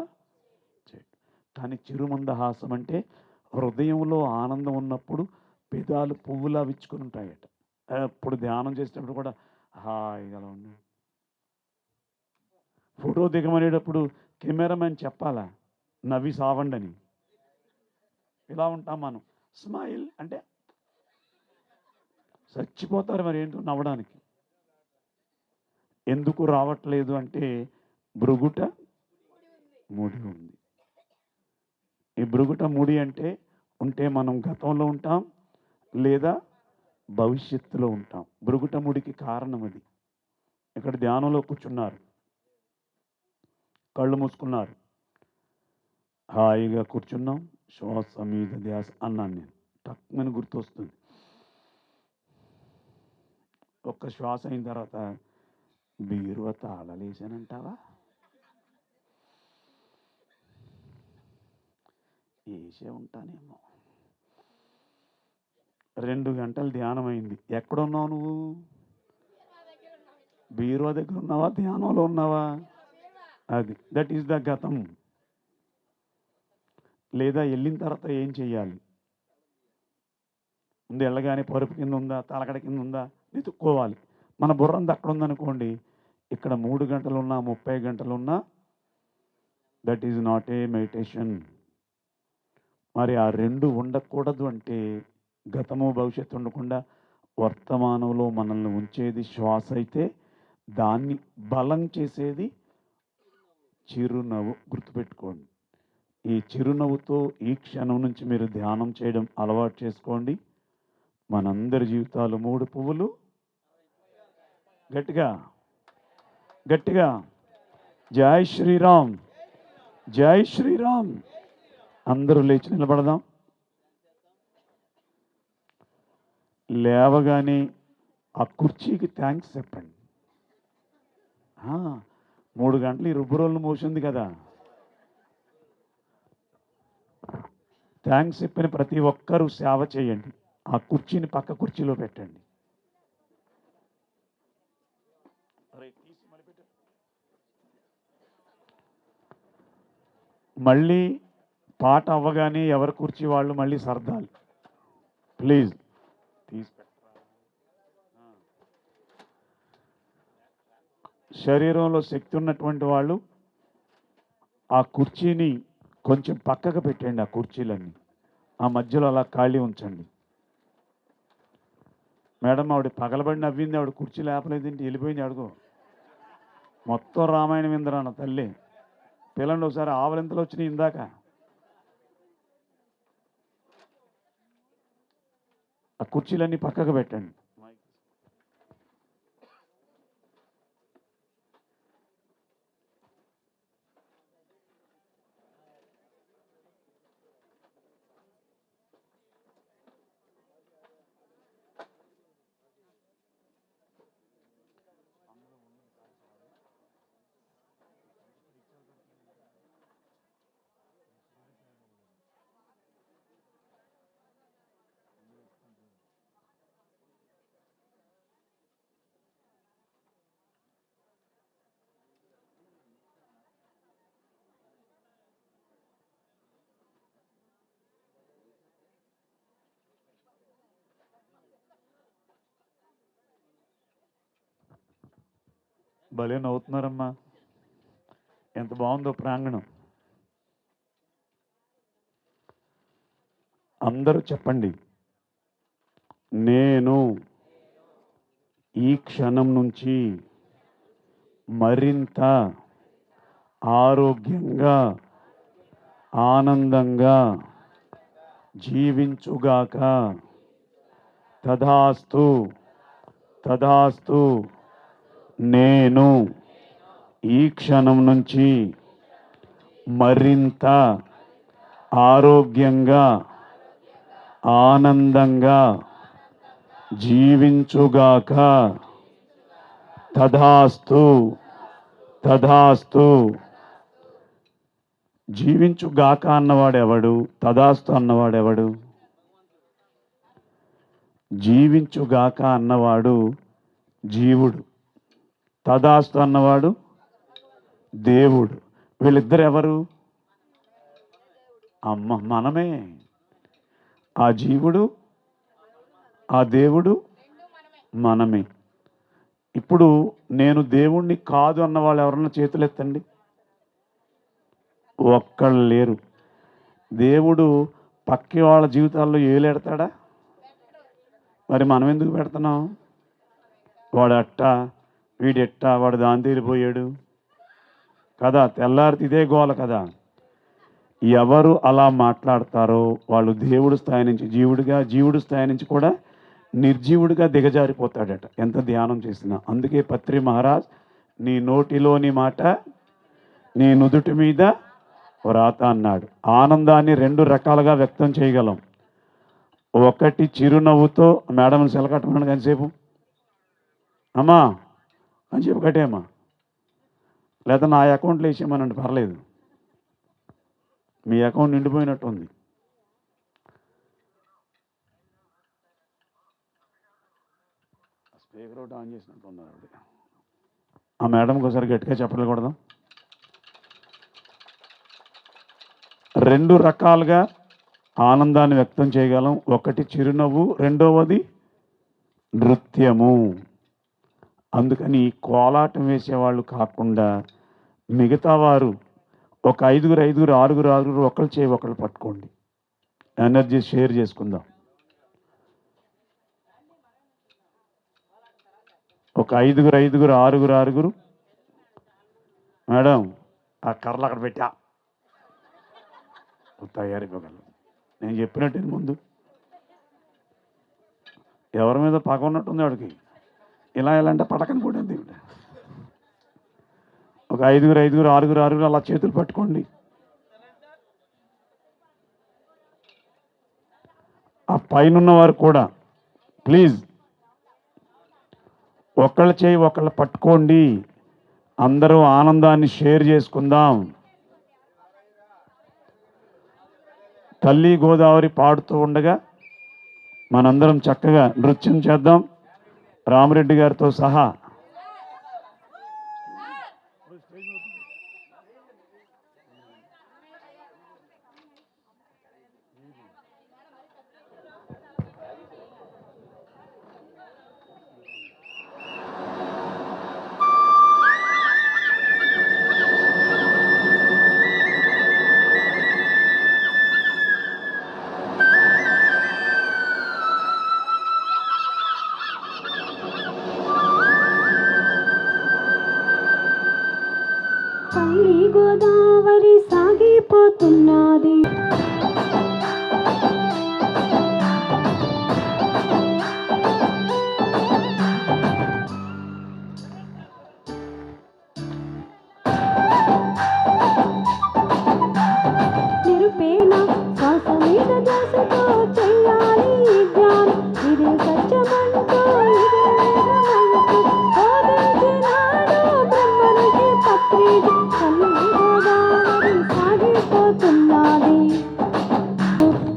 కానీ చిరుమందహాసం అంటే హృదయంలో ఆనందం ఉన్నప్పుడు పెదాలు పువ్వులా విచ్చుకుని ఉంటాయట. అప్పుడు ధ్యానం చేసేటప్పుడు కూడా హాయిగా ఉంది. ఫోటో దిగమనేటప్పుడు కెమెరామెన్ చెప్పాలా నవ్వి సావండి అని. ఇలా ఉంటాం మనం. స్మైల్ అంటే చచ్చిపోతారు మరి ఏంటో నవ్వడానికి. ఎందుకు రావట్లేదు అంటే భృగుట ముడి ఉంది. ఈ భృగుట ముడి అంటే ఉంటే మనం గతంలో ఉంటాం లేదా భవిష్యత్తులో ఉంటాం. భృగుట ముడికి కారణం అది. ఇక్కడ ధ్యానంలో కూర్చున్నారు, కళ్ళు మూసుకున్నారు, హాయిగా కూర్చున్నాం, శ్వాస మీద ధ్యాస అన్నాను నేను. టక్మని గుర్తొస్తుంది. ఒక్క శ్వాస అయిన తర్వాత బీరువా తాళలేసానంటావా? వేసే ఉంటానేమో. 2 గంటలు ధ్యానం అయింది. ఎక్కడున్నావు నువ్వు? బీరువా దగ్గర ఉన్నావా, ధ్యానంలో ఉన్నావా? అది దట్ ఈస్ ద గతం. లేదా వెళ్ళిన తర్వాత ఏం చెయ్యాలి? ముందు వెళ్ళగానే పరుపు కింద ఉందా, తలకడ కింద ఉందా వెతుక్కోవాలి. మన బుర్రంతా అక్కడ ఉందనుకోండి, ఇక్కడ 3 గంటలు ఉన్నా 30 గంటలు ఉన్నా that is not a meditation. మరి ఆ 2 ఉండకూడదు అంటే గతము భవిష్యత్తు ఉండకుండా వర్తమానంలో మనల్ని ఉంచేది శ్వాస అయితే దాన్ని బలం చేసేది చిరునవ్వు. గుర్తుపెట్టుకోండి. ఈ చిరునవ్వుతో ఈ క్షణం నుంచి మీరు ధ్యానం చేయడం అలవాటు చేసుకోండి. మనందరి జీవితాలు 3 పువ్వులు. గట్టిగా గట్టిగా జై శ్రీరామ్, జై శ్రీరామ్, అందరూ లేచి నిలబడదాం. లేవగానే ఆ కుర్చీకి థ్యాంక్స్ చెప్పండి. 3 గంటలు ఈ రుబ్బు రోళ్ళు మోసింది కదా. థ్యాంక్స్ చెప్పిన ప్రతి ఒక్కరూ సేవ చేయండి. ఆ కుర్చీని పక్క కుర్చీలో పెట్టండి. మళ్ళీ పాట అవ్వగానే ఎవరి కుర్చీ వాళ్ళు మళ్ళీ సర్దాలి. ప్లీజ్ శరీరంలో శక్తి ఉన్నటువంటి వాళ్ళు ఆ కుర్చీని కొంచెం పక్కకు పెట్టండి. ఆ కుర్చీలన్నీ ఆ మధ్యలో అలా ఖాళీ ఉంచండి. మేడం ఆవిడ పగలబడి నవ్వింది, ఆవిడ కుర్చీ లేపలేదేంటి, వెళ్ళిపోయింది అడుగు. మొత్తం రామాయణం ఇంద్రాన్న తల్లి. పిల్లండి ఒకసారి ఆవలింతలు వచ్చినాయి ఇందాక. ఆ కుర్చీలన్నీ పక్కకు పెట్టండి. భలే నవ్వుతున్నారమ్మా, ఎంత బాగుందో ప్రాంగణం. అందరూ చెప్పండి, నేను ఈ క్షణం నుంచి మరింత ఆరోగ్యంగా ఆనందంగా జీవించుగాక. తదాస్తు తదాస్తు. నేను ఈ క్షణం నుంచి మరింత ఆరోగ్యంగా ఆనందంగా జీవించుగాక. తదాస్తు తదాస్తు. జీవించుగాక అన్నవాడెవడు? తదాస్తు అన్నవాడెవడు? జీవించుగాక అన్నవాడు జీవుడు, తదాస్తు అన్నవాడు దేవుడు. వీళ్ళిద్దరు ఎవరు? మనమే. ఆ జీవుడు ఆ దేవుడు మనమే. ఇప్పుడు నేను దేవుణ్ణి కాదు అన్న వాళ్ళు ఎవరన్నా చేతులు ఎత్తండి. ఒక్కళ్ళు లేరు. దేవుడు పక్కి వాళ్ళ జీవితాల్లో ఏలేడతాడా? మరి మనం ఎందుకు పెడుతున్నాం? వాడు అట్ట, వీడెట్ట, వాడు దాని తీరిపోయాడు కదా, తెల్లారితే ఇదే గోల కదా. ఎవరు అలా మాట్లాడతారో వాళ్ళు దేవుడి స్థాయి నుంచి జీవుడిగా, జీవుడి స్థాయి నుంచి కూడా నిర్జీవుడిగా దిగజారిపోతాడట ఎంత ధ్యానం చేసినా. అందుకే పత్రి మహారాజ్, నీ నోటిలోని మాట నీ నుదుటి మీద వ్రాత అన్నాడు. ఆనందాన్ని 2 రకాలుగా వ్యక్తం చేయగలం. ఒకటి చిరునవ్వుతో, మేడం సెలకట్టమని కాసేపు అమ్మా అని చెప్పి కట్టేమ్మా, లేదా నా అకౌంట్లో వేసేయమనండి, పర్లేదు, మీ అకౌంట్ నిండిపోయినట్టుంది. స్పీకర్ ఒకటి ఆన్ చేసినట్టు ఉన్నారు ఆవిడ. ఆ మేడంకి ఒకసారి గట్టిగా చెప్పకూడదాం. 2 రకాలుగా ఆనందాన్ని వ్యక్తం చేయగలం. ఒకటి చిరునవ్వు, రెండవది నృత్యము. అందుకని కోలాటం వేసేవాళ్ళు కాకుండా మిగతా వారు ఒక 5, 6 ఒకళ్ళు చేయి ఒకళ్ళు పట్టుకోండి, ఎనర్జీ షేర్ చేసుకుందాం. ఒక 5, 6 మేడం ఆ కర్రలు అక్కడ పెట్టా తయారైపోగలరు. నేను చెప్పినట్టు ముందు ఎవరి మీద పగ ఉన్నట్టుంది వాడికి, ఇలా అంటే పడకని కూడా ఉంది. ఒక 5, 6 అలా చేతులు పట్టుకోండి. ఆ పైన వారు కూడా ప్లీజ్ ఒకళ్ళ చేయి ఒకళ్ళు పట్టుకోండి, అందరూ ఆనందాన్ని షేర్ చేసుకుందాం. తల్లి గోదావరి పాడుతూ ఉండగా మనందరం చక్కగా నృత్యం చేద్దాం రామరెడ్డి గారితో సహా. తల్లి గోదావరి సాగిపోతున్నది, నిరుపేన శ్వాస మీద ధ్యాసతో చెయ్యాలి ఈ ధ్యానం. ఇదే సత్యమంటూ ఇదే వేదమంటూ బోధించినాడు బ్రహ్మర్షి పత్రిజీ. తల్లి గోదావరి సాగిపోతున్నది,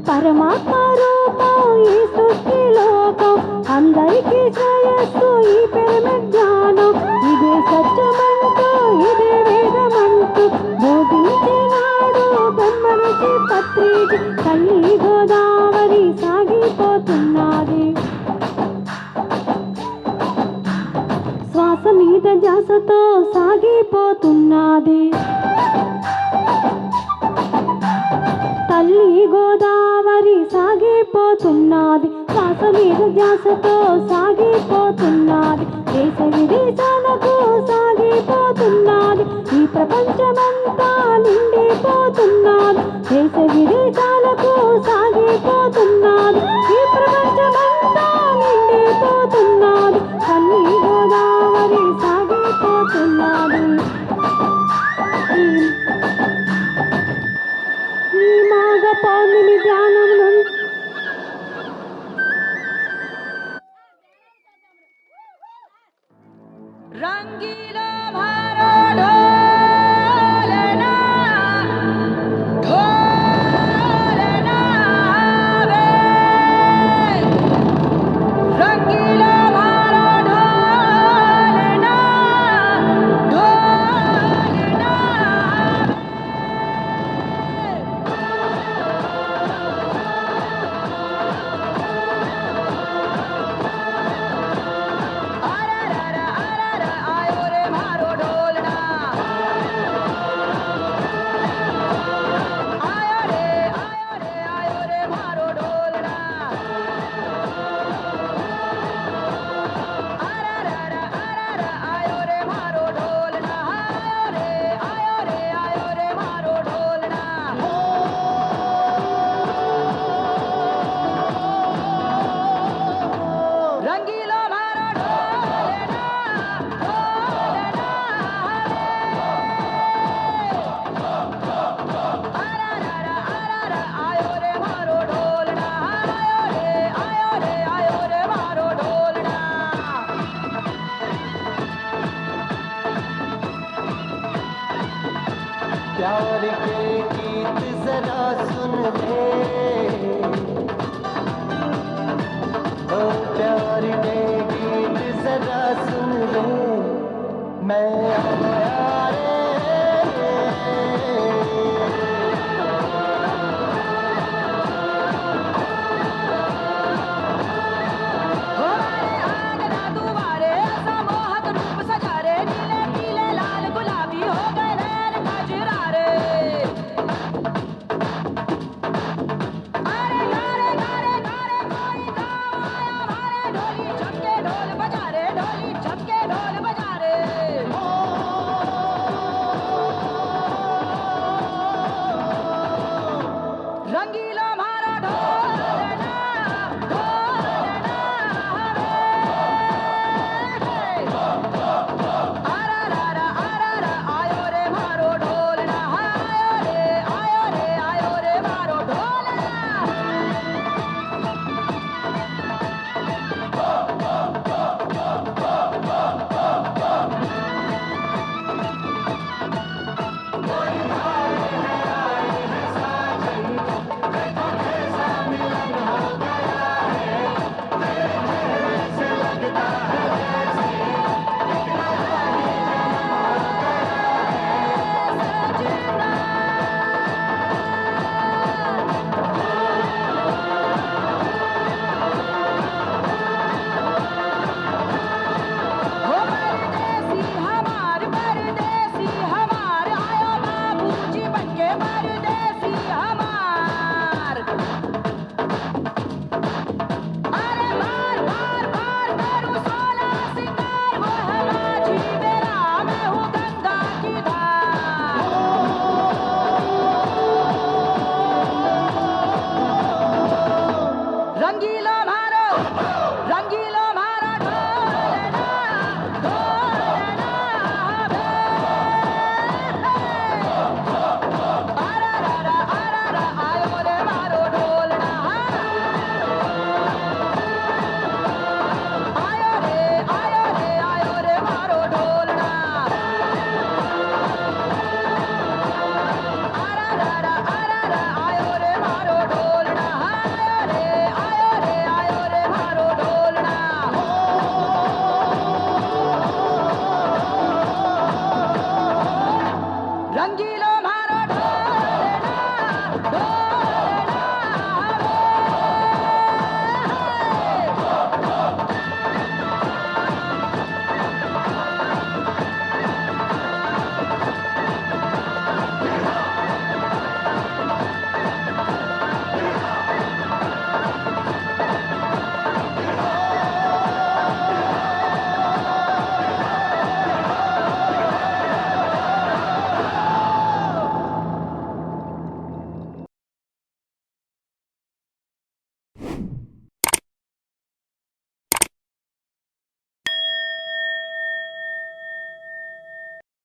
పరమాత్మ రూపం ఈ సృష్టి లోకం, అందరికీ శ్రేయస్సు ఈ పిరమిడ్ ధ్యానం. ఇదే సత్యమంటూ ఇదే వేదమంటూ బోధించినాడు బ్రహ్మర్షి పత్రిజీ. తల్లి గోదావరి సాగిపోతున్నది, శ్వాస మీద ధ్యాసతో సాగిపోతున్నది. తల్లి గోదావరి సాగిపోతున్నది, శ్వాస మీద ధ్యాసతో సాగిపోతున్నది. దేశ విదేశాలకు సాగిపోతున్నది, ఈ ప్రపంచమంతా నిండిపోతున్నది. దేశ విదేశాలకు సాగిపోతున్నది, ఈ ప్రపంచమంతా నిండిపోతున్నది. తల్లి గోదావరి సాగిపోతున్నది. ఈ మాఘ పౌర్ణమి ధ్యానం నుండి रंगीला भारो ढोलना ढोलना वे रंगीला भारो ढोलना ढोलना आयो रे मारो ढोलना आयो रे मारो ढोलना आयो रे मारो ढोलना आयो रे मारो ढोलना रंगीलो मारो ढोलना आयो रे मारो ढोलना आयो रे मारो ढोलना प्यार के गीत जरा सुन ले, ओ प्यार के गीत जरा सुन ले, मैं आया